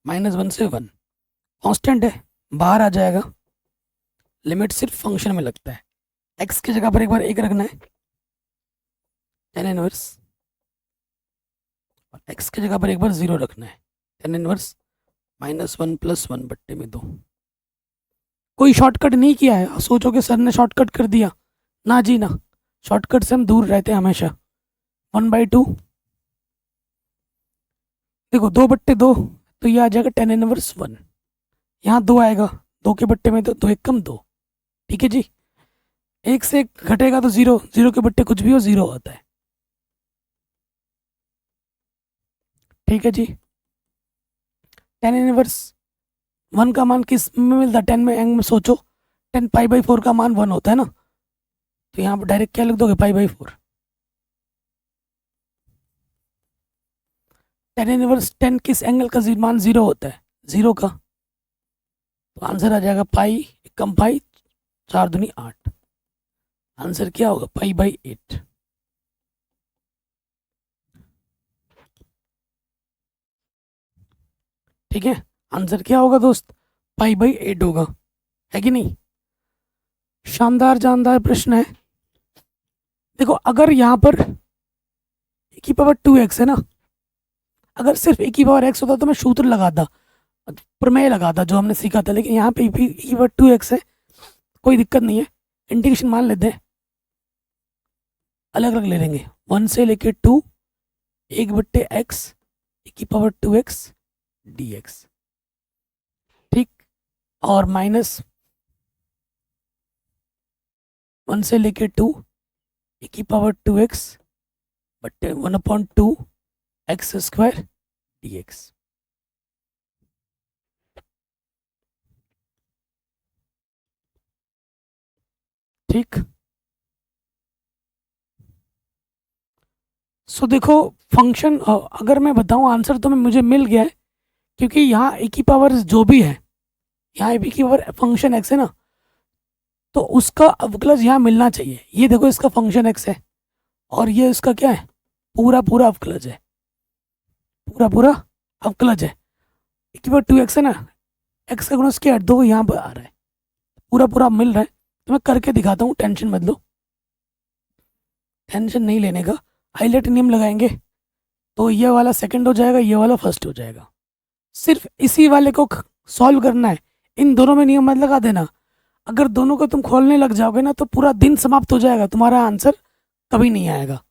-1 से 1, कांस्टेंट है, बाहर आ जाएगा। लिमिट सिर्फ फंक्शन में लगता है, x की जगह पर एक बार 1 रखना है, tan इनवर्स, और x की जगह पर एक बार 0 रखना है, tan इनवर्स -1 + 1/2। कोई शॉर्टकट नहीं किया है, सोचो कि सर ने शॉर्टकट कर दिया, ना जी ना, शॉर्टकट से हम दूर रहते हैं हमेशा। 1/2, देखो 2/2, तो ये आ जाएगा tan इनवर्स 1, यहाँ 2 आएगा, 2 के बट्टे में तो 2 × 2, ठीक है जी। 1 से 1 घटेगा तो 0, 0 के बट्टे कुछ भी हो 0 होता है, ठीक है जी। tan इनवर्स 1 का मान किस में मिलता है, 10 में, एंग में सोचो, 10 π/4 का मान 1 होता है ना, तो यहाँ पर डायरेक्ट क्या लिख दोगे, π/4। tan इनवर्स 10 किस एंगल का मान 0 होता है, 0 का, तो आंसर आ जाएगा पाई कम पाई 4 दूनी 8, आंसर क्या होगा, π/8। ठीक है, आंसर क्या होगा दोस्त, π/8 होगा, है कि नहीं। शानदार जानदार प्रश्न है। देखो अगर यहाँ पर e की पावर 2x है ना, अगर सिर्फ e की पावर x होता तो मैं सूत्र लगाता, प्रमेय लगाता जो हमने सीखा था, लेकिन यहाँ पे e की पावर 2x है, कोई दिक्कत नहीं है। इंटीग्रेशन मान लेते हैं, अलग अलग ले लेंगे, 1 से लेके 2, 1/x e की पावर 2x dx, ठीक। और माइनस 1 से लेके 2 e की पावर 2x बट्टे 1/2 x स्क्वायर dx, ठीक। सो देखो फंक्शन, अगर मैं बताऊं आंसर तो मुझे मिल गया है, क्योंकि यहाँ e की पावर जो भी है, यहाँ e की पावर फंक्शन x है ना, तो उसका अवकलज यहाँ मिलना चाहिए। ये देखो इसका फंक्शन x है और ये इसका क्या है, पूरा पूरा अवकलज है, पूरा पूरा अवकलज है। e की पावर 2x है ना, x का गुणज क्या है, 2 यहाँ पर आ रहा है, पूरा पूरा मिल रहा है। तो मैं करके दिखाता हूँ, टेंशन मत लो, टेंशन नहीं लेने का। हाईलाइट नियम लगाएंगे तो ये वाला सेकंड हो जाएगा, ये वाला फर्स्ट हो जाएगा। सिर्फ इसी वाले को सॉल्व करना है, इन दोनों में नियम मत लगा देना। अगर दोनों को तुम खोलने लग जाओगे ना तो पूरा दिन समाप्त हो जाएगा, तुम्हारा आंसर कभी नहीं आएगा।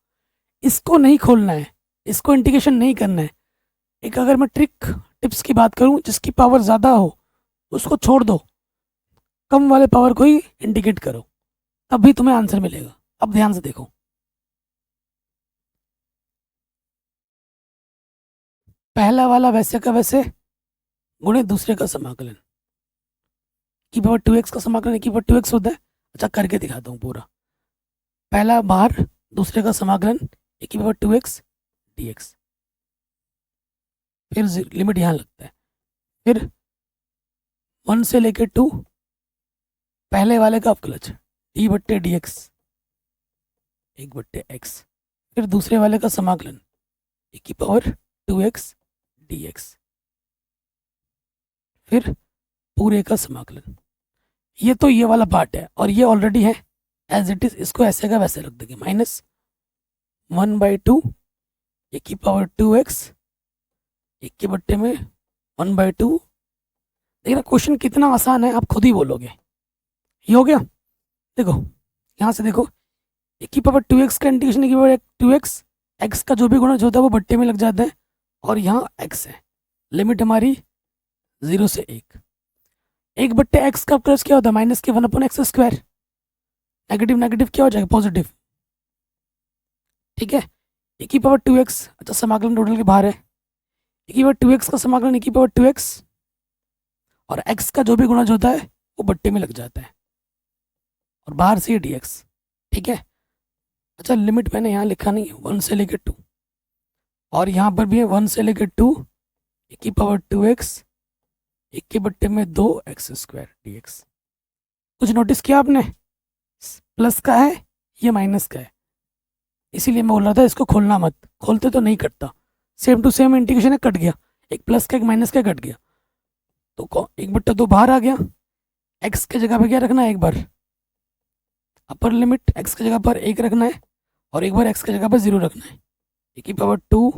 इसको नहीं खोलना है, इसको इंटीग्रेशन नहीं करना है। एक अगर मैं टिप्स की बात करूं, जिसकी पावर ज़्यादा हो उसको छोड़ दो, कम वाले पावर को ही इंडिकेट करो, तभी तुम्हें आंसर मिलेगा। अब ध्यान से देखो, पहला वाला वैसे का वैसे गुणे दूसरे का समाकलन, की पावर 2x का समाकलन की पावर 2x होता है। अच्छा करके दिखाता हूँ पूरा, पहला बाहर, दूसरे का समाकलन की पावर 2x dx, फिर लिमिट यहाँ लगता है, फिर 1 से लेकर 2, पहले वाले का अवकलज d/dx 1/x, फिर दूसरे वाले का समाकलन की पावर 2x dx, फिर पूरे का समाकलन। ये तो ये वाला पार्ट है और ये ऑलरेडी है एज इट इज, इसको ऐसे का वैसे रख देंगे, -1/2 की पावर 2x, 1 के बट्टे में 1/2। देखना क्वेश्चन कितना आसान है, आप खुद ही बोलोगे। ये हो गया, देखो यहाँ से देखो, 1 की पावर 2x का इंटीग्रेशन की पावर 2x, x का जो भी गुणज होता है वो बट्टे में लग जाता है, और यहाँ x है, लिमिट हमारी 0 से 1, 1/x का प्लस क्या होता है, माइनस के 1/x स्क्वायर, नेगेटिव नेगेटिव क्या हो जाएगा, पॉजिटिव, ठीक है। 1 की पावर 2x, अच्छा समाकलन टोटल के बाहर है, 1 की पावर 2x का समाकलन 1 की पावर 2x, और x का जो भी गुणज होता है वो बट्टे में लग जाता है, और बाहर से dx, ठीक है। अच्छा लिमिट मैंने यहाँ लिखा नहीं है, 1 से लेकर 2, और यहाँ पर भी है 1 से लेकर 2, 1 की पावर 2x, 1 के बट्टे में 2x स्क्वायर dx। कुछ नोटिस किया आपने, प्लस का है, ये माइनस का है, इसीलिए मैं बोल रहा था इसको खोलना मत, खोलते तो नहीं कटता, सेम टू सेम इंटीग्रेशन है, कट गया, एक प्लस का एक माइनस का कट गया, तो 1/2 बाहर आ गया। x के जगह पे क्या रखना है, एक बार अपर लिमिट x की जगह पर 1 रखना है, और एक बार x की जगह पर 0 रखना है, 1 की पावर 2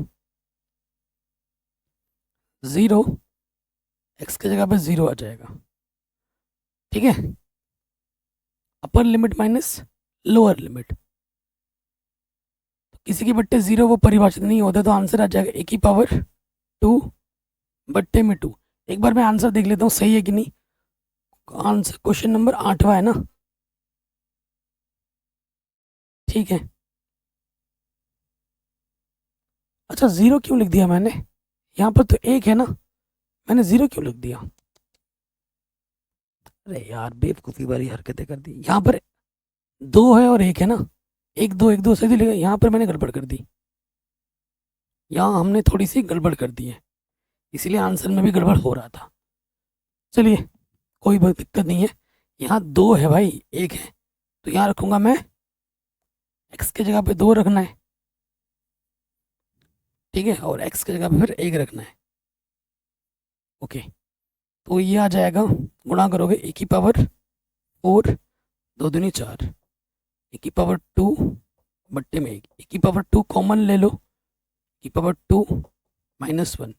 0, x की जगह पर 0 आ जाएगा, ठीक है। अपर लिमिट माइनस लोअर लिमिट, किसी के बट्टे 0 वो परिभाषित नहीं होता, तो आंसर आ जाएगा 1 की पावर 2 बट्टे में 2। एक बार मैं आंसर देख लेता हूँ सही है कि नहीं। आंसर क्वेश्चन नंबर 8वां है ना, ठीक है। अच्छा 0 क्यों लिख दिया मैंने, यहाँ पर तो 1 है ना, मैंने 0 क्यों लिख दिया, अरे यार बेवकूफ़ी वाली हरकतें कर दी। यहाँ पर 2 है और 1 है ना, 1 2 सही लिखा, यहाँ पर मैंने गड़बड़ कर दी, यहाँ हमने थोड़ी सी गड़बड़ कर दी है, इसीलिए आंसर में भी गड़बड़ हो रहा था। चलिए कोई दिक्कत नहीं है, यहाँ 2 है भाई, 1 है, तो यहाँ रखूँगा मैं, x की जगह पे 2 रखना है, ठीक है, और x की जगह पे फिर 1 रखना है, ओके। तो ये आ जाएगा, गुणा करोगे 1 की पावर 4, 2 दूनी 4, 1 की पावर 2 बट्टे में 1, 1 की पावर 2 कॉमन ले लो, 1 की पावर 2 -1,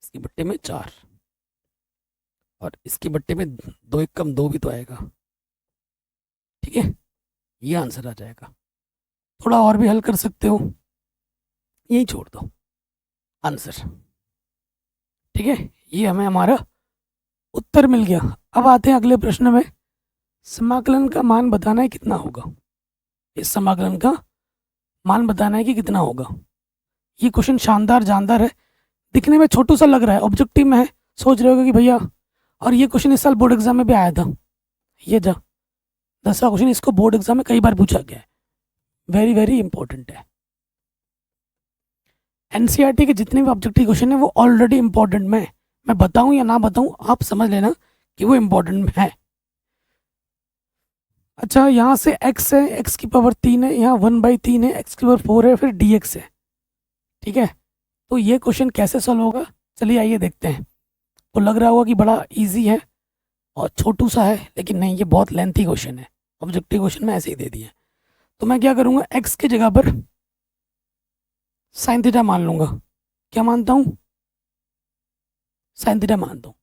इसकी बट्टे में 4 और इसकी बट्टे में 2 एक कम 2 भी तो आएगा, ठीक है। ये आंसर आ जाएगा। थोड़ा और भी हल कर सकते हो, यही छोड़ दो आंसर, ठीक है। ये हमें हमारा उत्तर मिल गया। अब आते हैं अगले प्रश्न में। समाकलन का मान बताना है कितना होगा। इस समाकलन का मान बताना है कि कितना होगा। ये क्वेश्चन शानदार जानदार है, दिखने में छोटू सा लग रहा है, ऑब्जेक्टिव में है, सोच रहे होगे कि भैया, और ये क्वेश्चन इस साल बोर्ड एग्जाम में भी आया था। ये 10वां क्वेश्चन, इसको बोर्ड एग्जाम में कई बार पूछा गया है, वेरी वेरी इंपॉर्टेंट है। एनसीईआरटी के जितने भी ऑब्जेक्टिव क्वेश्चन है वो ऑलरेडी इंपॉर्टेंट में है। मैं बताऊं या ना बताऊं, आप समझ लेना कि वो इंपॉर्टेंट में है। अच्छा, यहाँ से x है, x की पावर 3 है, यहाँ 1/3 है, x की पावर 4 है, फिर dx है, ठीक है। तो ये क्वेश्चन कैसे सॉल्व होगा, चलिए आइए देखते हैं। तो लग रहा होगा कि बड़ा इजी है और छोटू सा है, लेकिन नहीं, ये बहुत लेंथी क्वेश्चन है। ऑब्जेक्टिव क्वेश्चन में ऐसे ही दे दिया। तो मैं क्या करूँगा, x की जगह पर साइन थीटा मान लूँगा। क्या मानता हूँ, साइन थीटा मानता हूँ,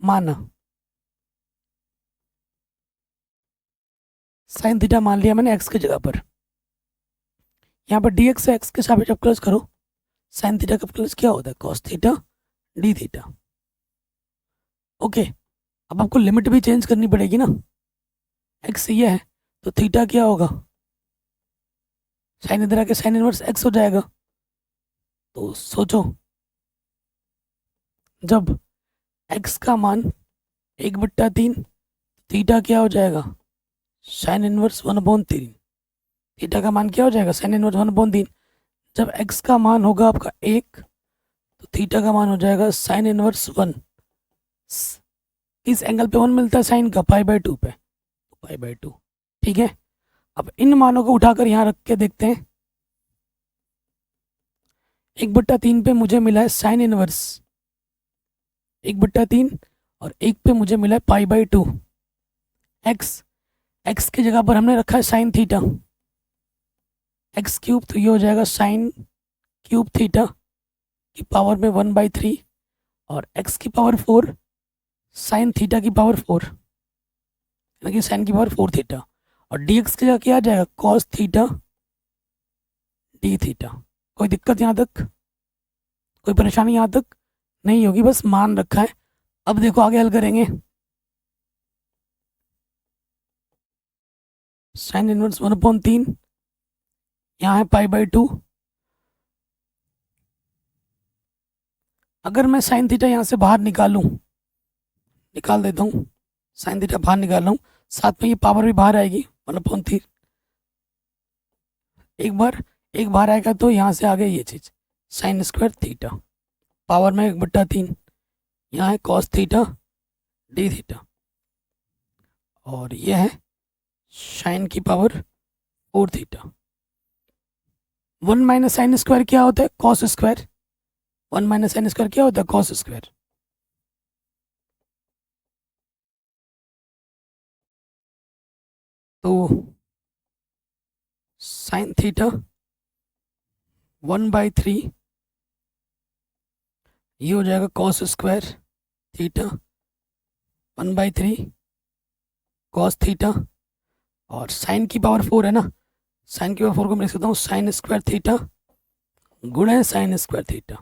माना साइन थीटा मान लिया मैंने x की जगह पर। यहाँ पर dx से x के सापेक्ष प्लस करो, साइन थीटा का प्लस क्या होता है, cos theta D theta. Okay, अब आपको लिमिट भी चेंज करनी पड़ेगी ना, x ये है तो थीटा क्या होगा, साइन इधर आके साइन इनवर्स x हो जाएगा। तो सोचो, जब x का मान 1/3, थीटा क्या हो जाएगा, साइन इनवर्स 1/3। थीटा का मान क्या हो जाएगा, साइन इनवर्स 1/3। जब x का मान होगा आपका 1 तो थीटा का मान हो जाएगा साइन इनवर्स 1। इस एंगल पे 1 मिलता है साइन का, π/2 पे, π/2, ठीक है। अब इन मानों को उठाकर यहाँ रख के देखते हैं। 1/3 पे मुझे मिला है साइन इनवर्स 1/3 और 1 पे मुझे मिला है π/2। x की जगह पर हमने रखा है साइन थीटा, x³ तो ये हो जाएगा साइन क्यूब थीटा की पावर में 1/3 और x की पावर 4 साइन थीटा की पावर 4, यानी कि साइन की पावर 4 थीटा। और dx की जगह क्या आ जाएगा, cos थीटा डी थीटा। कोई दिक्कत यहाँ तक, कोई परेशानी यहाँ तक नहीं होगी, बस मान रखा है। अब देखो आगे हल करेंगे। साइन इनवर्स 1/3, यहाँ है π/2। अगर मैं साइन थीटा यहाँ से बाहर निकाल देता हूँ, साइन थीटा बाहर निकाल रहा हूँ, साथ में ये पावर भी बाहर आएगी 1/3। एक बार आएगा तो यहाँ से आ गया ये चीज़, साइन स्क्वायर थीटा पावर में 1/3, यहाँ है कॉस थीटा डी थीटा, और ये है साइन की power 4 theta. 1 minus sine square क्या होता है, cos square. 1 minus sine square क्या होता है, कॉस स्क्वायर। तो साइन थीटा 1/3 ये हो जाएगा cos square theta 1/3 cos theta, और साइन की पावर 4 है ना, साइन की पावर 4 को मैं लिख सकता हूँ साइन स्क्वायर थीटा गुणे साइन स्क्वायर थीटा,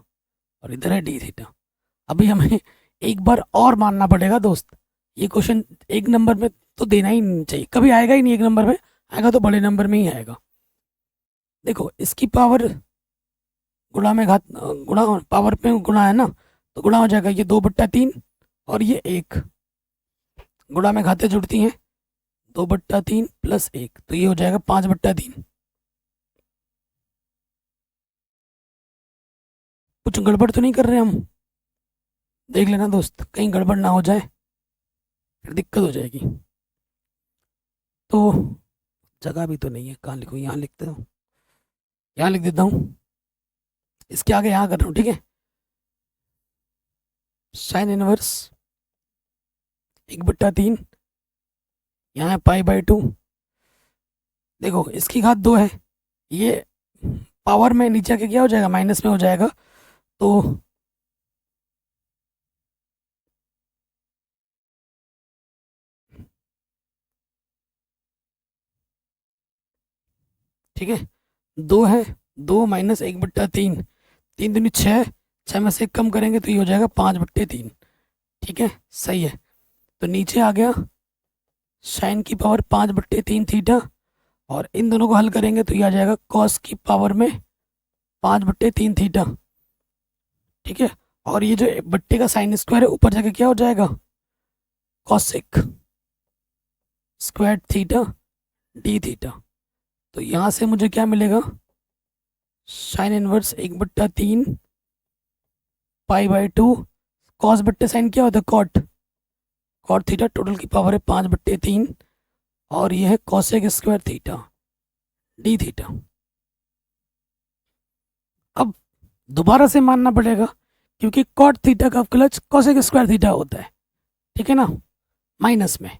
और इधर है डी थीटा। अभी हमें एक बार और मानना पड़ेगा दोस्त, ये क्वेश्चन एक नंबर में तो देना ही नहीं चाहिए, कभी आएगा ही नहीं एक नंबर में, आएगा तो बड़े नंबर में ही आएगा। देखो इसकी पावर गुणा में घात, गुणा पावर पे गुणा है ना, तो गुणा हो जाएगा ये 2/3 और ये 1, गुणा में घातें जुड़ती हैं, 2/3 + 1 तो ये हो जाएगा 5/3। कुछ गड़बड़ तो नहीं कर रहे हम, देख लेना दोस्त, कहीं गड़बड़ ना हो जाए फिर दिक्कत हो जाएगी। तो जगह भी तो नहीं है, कहाँ लिखूँ, यहाँ लिखते हो, यहाँ लिख देता हूँ, इसके आगे यहाँ कर रहा हूँ, ठीक है। साइन इनवर्स 1/3, यहाँ है π/2। देखो इसकी घात 2 है, ये पावर में नीचे आके क्या हो जाएगा, माइनस में हो जाएगा, तो ठीक है, 2 है, 2 माइनस 1/3, 3 दूनी 6, 6 में से 1 कम करेंगे तो ये हो जाएगा 5/3। ठीक है, सही है। तो नीचे आ गया साइन की पावर 5/3 थीटा, और इन दोनों को हल करेंगे तो ये आ जाएगा कॉस की पावर में 5/3 थीटा। ठीक है, और ये जो बट्टे का साइन स्क्वायर है ऊपर जाके क्या हो जाएगा, cosec square theta D theta. तो यहाँ से मुझे क्या मिलेगा, साइन इनवर्स 1/3 पाई/2, कॉस बट्टे साइन क्या होता है, कॉट, कॉट थीटा, टोटल की पावर है 5/3, और ये है cosec square theta D theta. अब दोबारा से मानना पड़ेगा क्योंकि कॉट थीटा का क्लच कॉसेक स्क्वायर थीटा होता है, ठीक है ना, माइनस में।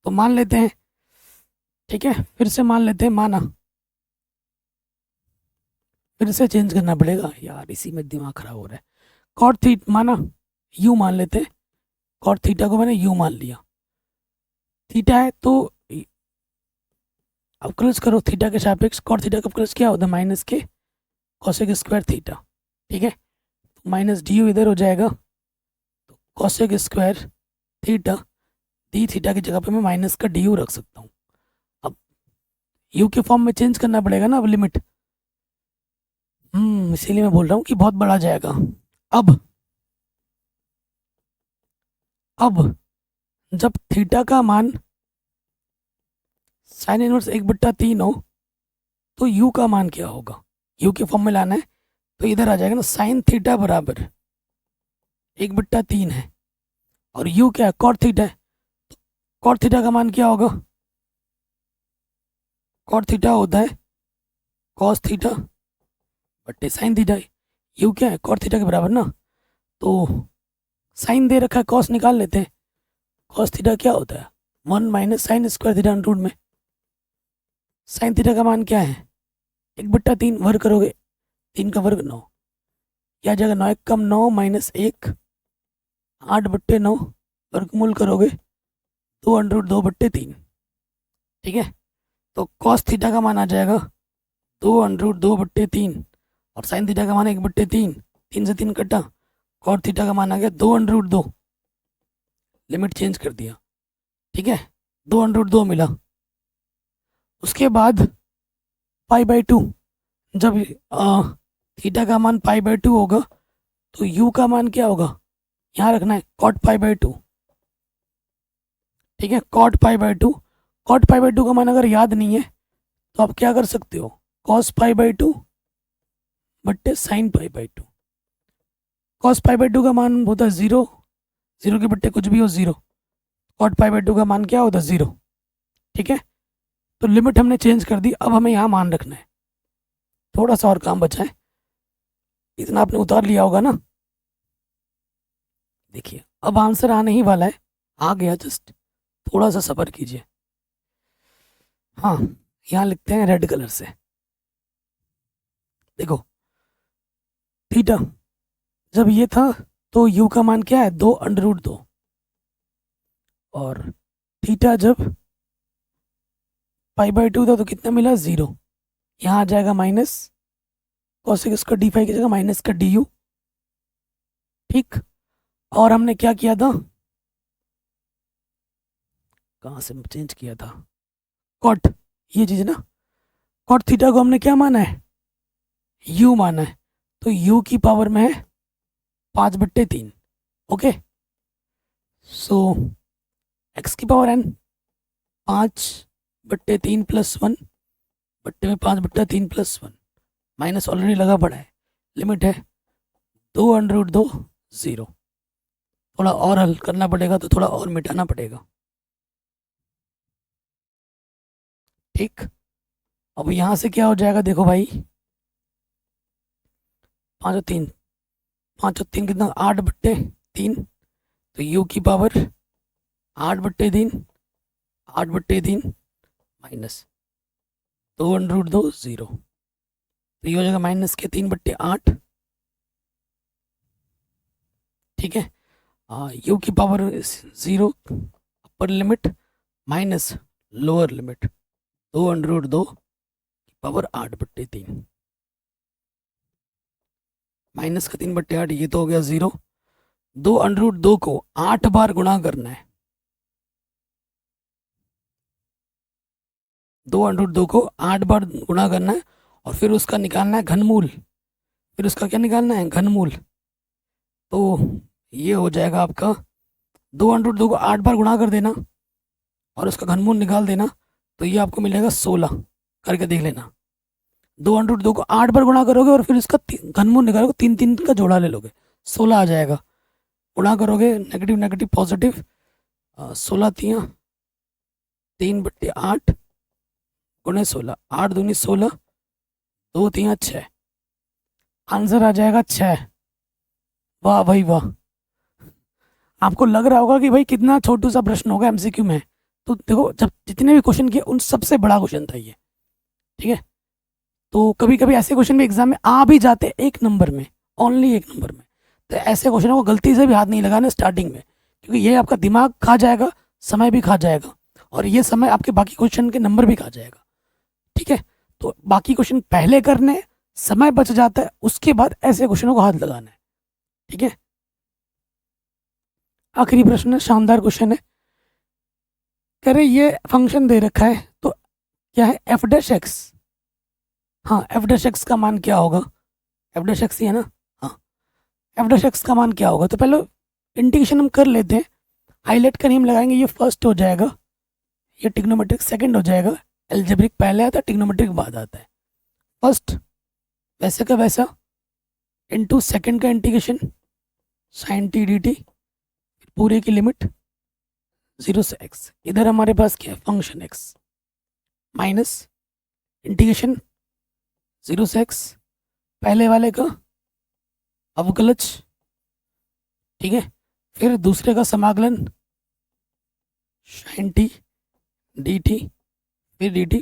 तो मान लेते हैं, ठीक है, फिर से मान लेते हैं, माना, फिर से चेंज करना पड़ेगा यार, इसी में दिमाग खराब हो रहा है। कॉट थीटा माना, यू मान लेते हैं, कॉट थीटा को मैंने यू मान लिया, थीटा है तो अब क्लच करो थीटा के सापेक्ष, कॉट थीटा का क्लच क्या होता है, माइनस के कॉसेक स्क्वायर थीटा। ठीक है, तो माइनस डी यू इधर हो जाएगा, तो cosec square theta D theta की जगह पे मैं माइनस का डी यू रख सकता हूँ। अब यू के फॉर्म में चेंज करना पड़ेगा ना अब लिमिट, इसीलिए मैं बोल रहा हूँ कि बहुत बड़ा जाएगा। अब जब थीटा का मान साइन इनवर्स 1/3 हो तो यू का मान क्या होगा, यू के फॉर्म में लाना है तो इधर आ जाएगा ना, साइन थीटा बराबर 1/3 है, और यू क्या है, कॉट थीटा है, कॉट थीटा का मान क्या होगा, कॉट थीटा होता है कॉस थीटा बट्टे साइन थीटा। यू क्या है, कॉट थीटा के बराबर ना, तो साइन दे रखा है, कॉस निकाल लेते हैं। कॉस थीटा क्या होता है, 1 minus sine square theta root में। साइन थीटा का मान क्या है, 1/3, वर्ग करोगे 3 का वर्ग 9, या जगह 9 कम 9 माइनस 1, 8/9, वर्गमूल करोगे 2√2/3। ठीक है, तो कॉस थीटा का मान आ जाएगा 2√2/3, और साइन थीटा का मान 1/3, 3 से 3 कटा, कॉट थीटा का मान आ गया 2√2, लिमिट चेंज कर दिया। ठीक है, 2√2 मिला। उसके बाद पाई/2, जब थीटा का मान पाई/2 होगा तो यू का मान क्या होगा, यहाँ रखना है कॉट पाई/2। ठीक है, कॉट पाई/2, कॉट पाई/2 का मान अगर याद नहीं है तो आप क्या कर सकते हो, कॉस पाई/2 बट्टे साइन पाई/2। कॉस पाई/2 का मान होता है 0, 0 के बट्टे कुछ भी हो 0, कॉट पाई/2 का मान क्या होता है 0। ठीक है, तो लिमिट हमने चेंज कर दी, अब हमें यहाँ मान रखना है, थोड़ा सा और काम बचा है, इतना आपने उतार लिया होगा ना। देखिए अब आंसर आने ही वाला है, आ गया, जस्ट थोड़ा सा सब्र कीजिए। हाँ, यहाँ लिखते हैं रेड कलर से, देखो थीटा जब ये था तो यू का मान क्या है, 2√2, और थीटा जब पाई/2 था तो कितना मिला, 0। यहाँ आ जाएगा माइनस कॉसेक इसका डी5 की जगह माइनस का डी यू। ठीक, और हमने क्या किया था, कहाँ से चेंज किया था, कॉट, ये चीज़ ना, कॉट थीटा को हमने क्या माना है, यू माना है, तो यू की पावर में है 5/3। ओके, सो एक्स की पावर n 5/3 + 1 बट्टे में 5/3 + 1, माइनस ऑलरेडी लगा पड़ा है, लिमिट है 2√2 0। थोड़ा और हल करना पड़ेगा तो थोड़ा और मिटाना पड़ेगा। ठीक, अब यहाँ से क्या हो जाएगा, देखो भाई, 5 और 3, 5 और 3 कितना, 8/3, तो यू की पावर 8/3, 8/3 माइनस 2√2 0, तो ये हो जाएगा माइनस के 3/8, ठीक है। यू की पावर 0 अपर लिमिट माइनस लोअर लिमिट 2√2 की पावर 8/3 माइनस का 3/8, ये तो हो गया 0। 2√2 को 8 बार गुणा करना है। 2√2 को 8 बार गुणा करना है और फिर उसका निकालना है घनमूल। फिर उसका क्या निकालना है? घनमूल। तो ये हो जाएगा आपका 2√2 को 8 बार गुणा कर देना और उसका घनमूल निकाल देना, तो ये आपको मिलेगा 16। करके देख लेना। 2√2 को 8 बार गुणा करोगे और फिर इसका घनमूल निकालोगे, 3 का जोड़ा ले लोगे, 16 आ जाएगा। गुणा करोगे नेगेटिव नेगेटिव पॉजिटिव, 16 तियाँ 3/8 गुणे 16, 8 दूनी 16, 2 तियाँ 6, आंसर आ जाएगा 6। वाह भाई वाह। आपको लग रहा होगा कि भाई कितना छोटू सा प्रश्न होगा एमसीक्यू में, तो देखो जब जितने भी क्वेश्चन किए उन सबसे बड़ा क्वेश्चन था ये। ठीक है, तो कभी कभी ऐसे क्वेश्चन भी एग्जाम में आ भी जाते हैं 1 नंबर में, ओनली 1 नंबर में। तो ऐसे क्वेश्चनों को गलती से भी हाथ नहीं लगाना स्टार्टिंग में, क्योंकि ये आपका दिमाग खा जाएगा, समय भी खा जाएगा, और ये समय आपके बाकी क्वेश्चन के नंबर भी खा जाएगा। ठीक है, तो बाकी क्वेश्चन पहले करने, समय बच जाता है, उसके बाद ऐसे क्वेश्चनों को हाथ लगाना है। ठीक है, आखिरी प्रश्न है, शानदार क्वेश्चन है। कह रहे ये फंक्शन दे रखा है, तो क्या है? F dash x. हाँ, एफ डैश एक्स का मान क्या होगा? एफ डैश एक्स ही है ना? हाँ, एफ डैश एक्स का मान क्या होगा? तो पहले इंटीग्रेशन हम कर लेते हैं। हाईलाइट का नियम लगाएंगे, ये फर्स्ट हो जाएगा, ये ट्रिग्नोमेट्रिक सेकंड हो जाएगा, एल्जेब्रिक पहले आता है, ट्रिग्नोमेट्रिक बाद आता है। फर्स्ट वैसे का वैसा इनटू सेकंड का integration sine t d t, पूरे की लिमिट 0 से x। इधर हमारे पास क्या है? फंक्शन x माइनस इंटीग्रेशन 0 से x, पहले वाले का अवकलज। ठीक है, फिर दूसरे का समाकलन साइन टी डी टी, फिर डी टी,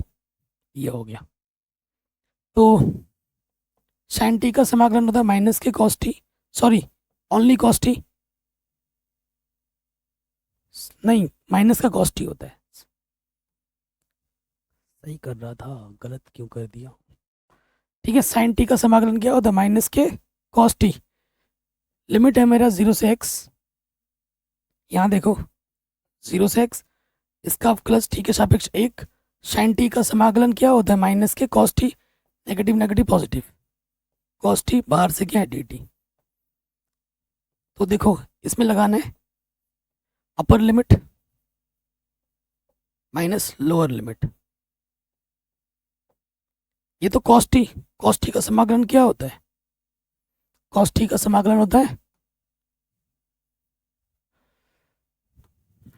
ये हो गया। तो साइन टी का समाकलन होता है माइनस के cos T, sorry only cos T, नहीं माइनस का कॉस टी होता है। सही कर रहा था, गलत क्यों कर दिया? ठीक है, साइन टी का समाकलन क्या होता है? माइनस के कॉस टी। लिमिट है मेरा 0 से x, यहाँ देखो 0 से x, इसका अवकलज टी के सापेक्ष 1। साइन टी का समाकलन क्या होता है? माइनस के cos T, negative negative positive, cos T बाहर से क्या है? D T. तो देखो इसमें लगाना है अपर लिमिट माइनस लोअर लिमिट। ये तो कॉस टी का समाकलन क्या होता है? कॉस टी का समाकलन होता है,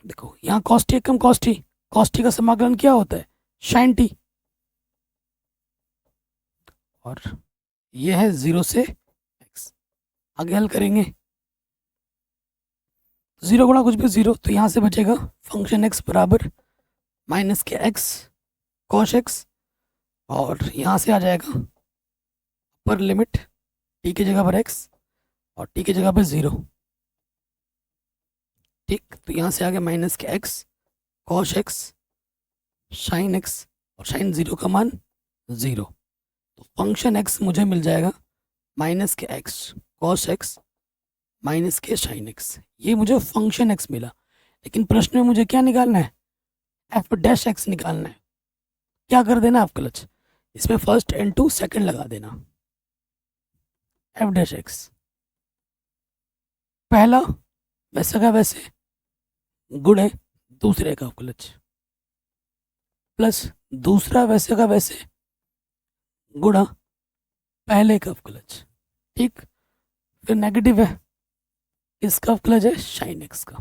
देखो यहाँ कॉस टी कम कॉस टी का समाकलन क्या होता है? साइन टी, और ये है 0 से x। आगे हल करेंगे, 0 गुणा कुछ भी 0, तो यहाँ से बचेगा फंक्शन x बराबर माइनस के x कॉस x, और यहाँ से आ जाएगा पर लिमिट टी की जगह पर x और टी की जगह पर 0। ठीक, तो यहाँ से आ गया माइनस के x cos x sine x, और साइन 0 का मान 0। तो फंक्शन x मुझे मिल जाएगा माइनस के x कॉस x माइनस के साइन x। ये मुझे फंक्शन x मिला, लेकिन प्रश्न में मुझे क्या निकालना है? एफ डैश एक्स निकालना है। क्या कर देना अवकलज, इसमें फर्स्ट इनटू सेकंड लगा देना। एफ डैश एक्स पहला वैसे का वैसे गुणे दूसरे का अवकलज, प्लस दूसरा वैसे का वैसे गुणा पहले का अवकलज। ठीक, फिर नेगेटिव है, इसका अवकलज है साइन एक्स का।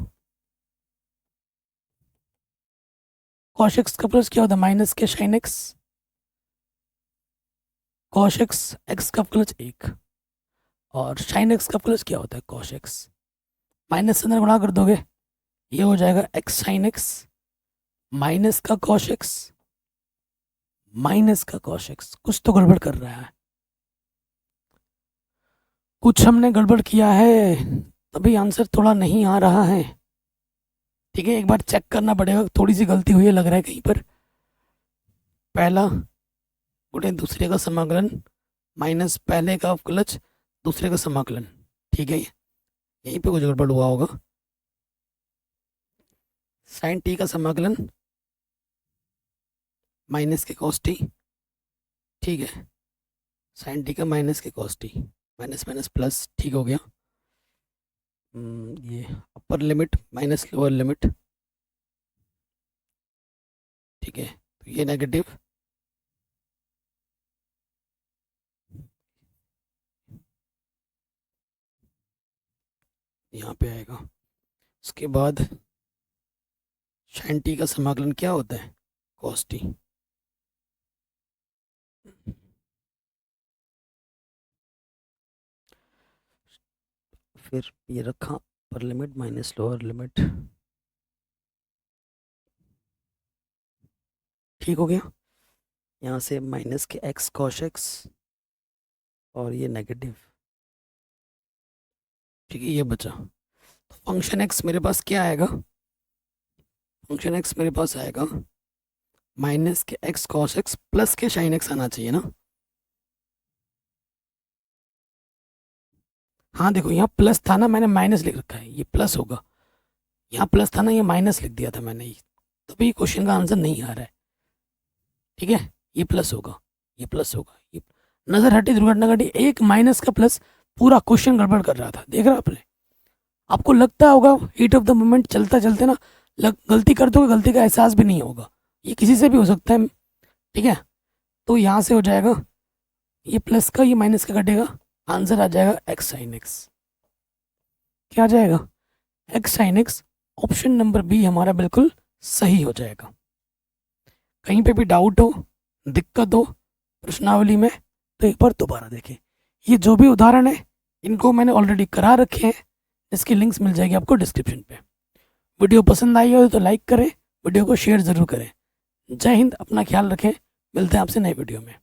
कॉस एक्स का प्लस क्या होता है? माइनस के sine x, cos x, x का अवकलज 1, और साइन एक्स का प्लस क्या होता है? Cos x. माइनस से अंदर गुणा कर दोगे, ये हो जाएगा एक्स साइन एक्स माइनस का कॉस एक्स माइनस का कॉस एक्स। कुछ तो गड़बड़ कर रहा है, कुछ हमने गड़बड़ किया है, तभी आंसर थोड़ा नहीं आ रहा है। ठीक है, एक बार चेक करना पड़ेगा, थोड़ी सी गलती हुई है लग रहा है कहीं पर। पहला गुणे दूसरे का समाकलन माइनस पहले का अवकलज दूसरे का समाकलन। ठीक है, यहीं पे कुछ गड़बड़ हुआ होगा। साइन टी का समाकलन माइनस के कॉस टी। ठीक है, साइन टी का माइनस के cos T, minus minus plus, ठीक हो गया। ये अपर लिमिट माइनस लोअर लिमिट। ठीक है, तो ये नेगेटिव, यहाँ पे आएगा। उसके बाद साइन टी का समाकलन क्या होता है, कॉस टी। फिर ये रखा अपर लिमिट माइनस लोअर लिमिट। ठीक हो गया। यहाँ से माइनस के एक्स कॉस एक्स और ये नेगेटिव। ठीक है, ये बचा। तो फंक्शन एक्स मेरे पास क्या आएगा, फंक्शन एक्स मेरे पास आएगा माइनस के एक्स कॉस एक्स प्लस के साइन एक्स आना चाहिए ना। हाँ देखो, यहाँ प्लस था ना, मैंने माइनस लिख रखा है, ये प्लस होगा। यहाँ प्लस था ना, ये माइनस लिख दिया था मैंने, तभी क्वेश्चन का आंसर नहीं आ रहा है। ठीक है, ये प्लस होगा, ये प्लस होगा, ये नजर हटी दुर्घटना घटी, एक माइनस का प्लस, पूरा क्वेश्चन गड़बड़ कर रहा था। देख रहा आपने, आपको लगता होगा हीट ऑफ द मोमेंट चलते चलते ना गलती कर दोगे, गलती का एहसास भी नहीं होगा, ये किसी से भी हो सकता है। ठीक है, तो यहाँ से हो जाएगा ये प्लस का ये माइनस का कटेगा, आंसर आ जाएगा एक्स साइन एक्स। क्या आ जाएगा, x sine x. Option number b हमारा बिल्कुल सही हो जाएगा। कहीं पे भी डाउट हो, दिक्कत हो प्रश्नावली में, तो एक बार दोबारा देखें। ये जो भी उदाहरण है इनको मैंने ऑलरेडी करा रखे हैं, इसकी लिंक्स मिल जाएगी आपको डिस्क्रिप्शन पे। वीडियो पसंद आई हो तो लाइक करें, वीडियो को शेयर ज़रूर करें। जय हिंद, अपना ख्याल रखें, मिलते हैं आपसे नए वीडियो में।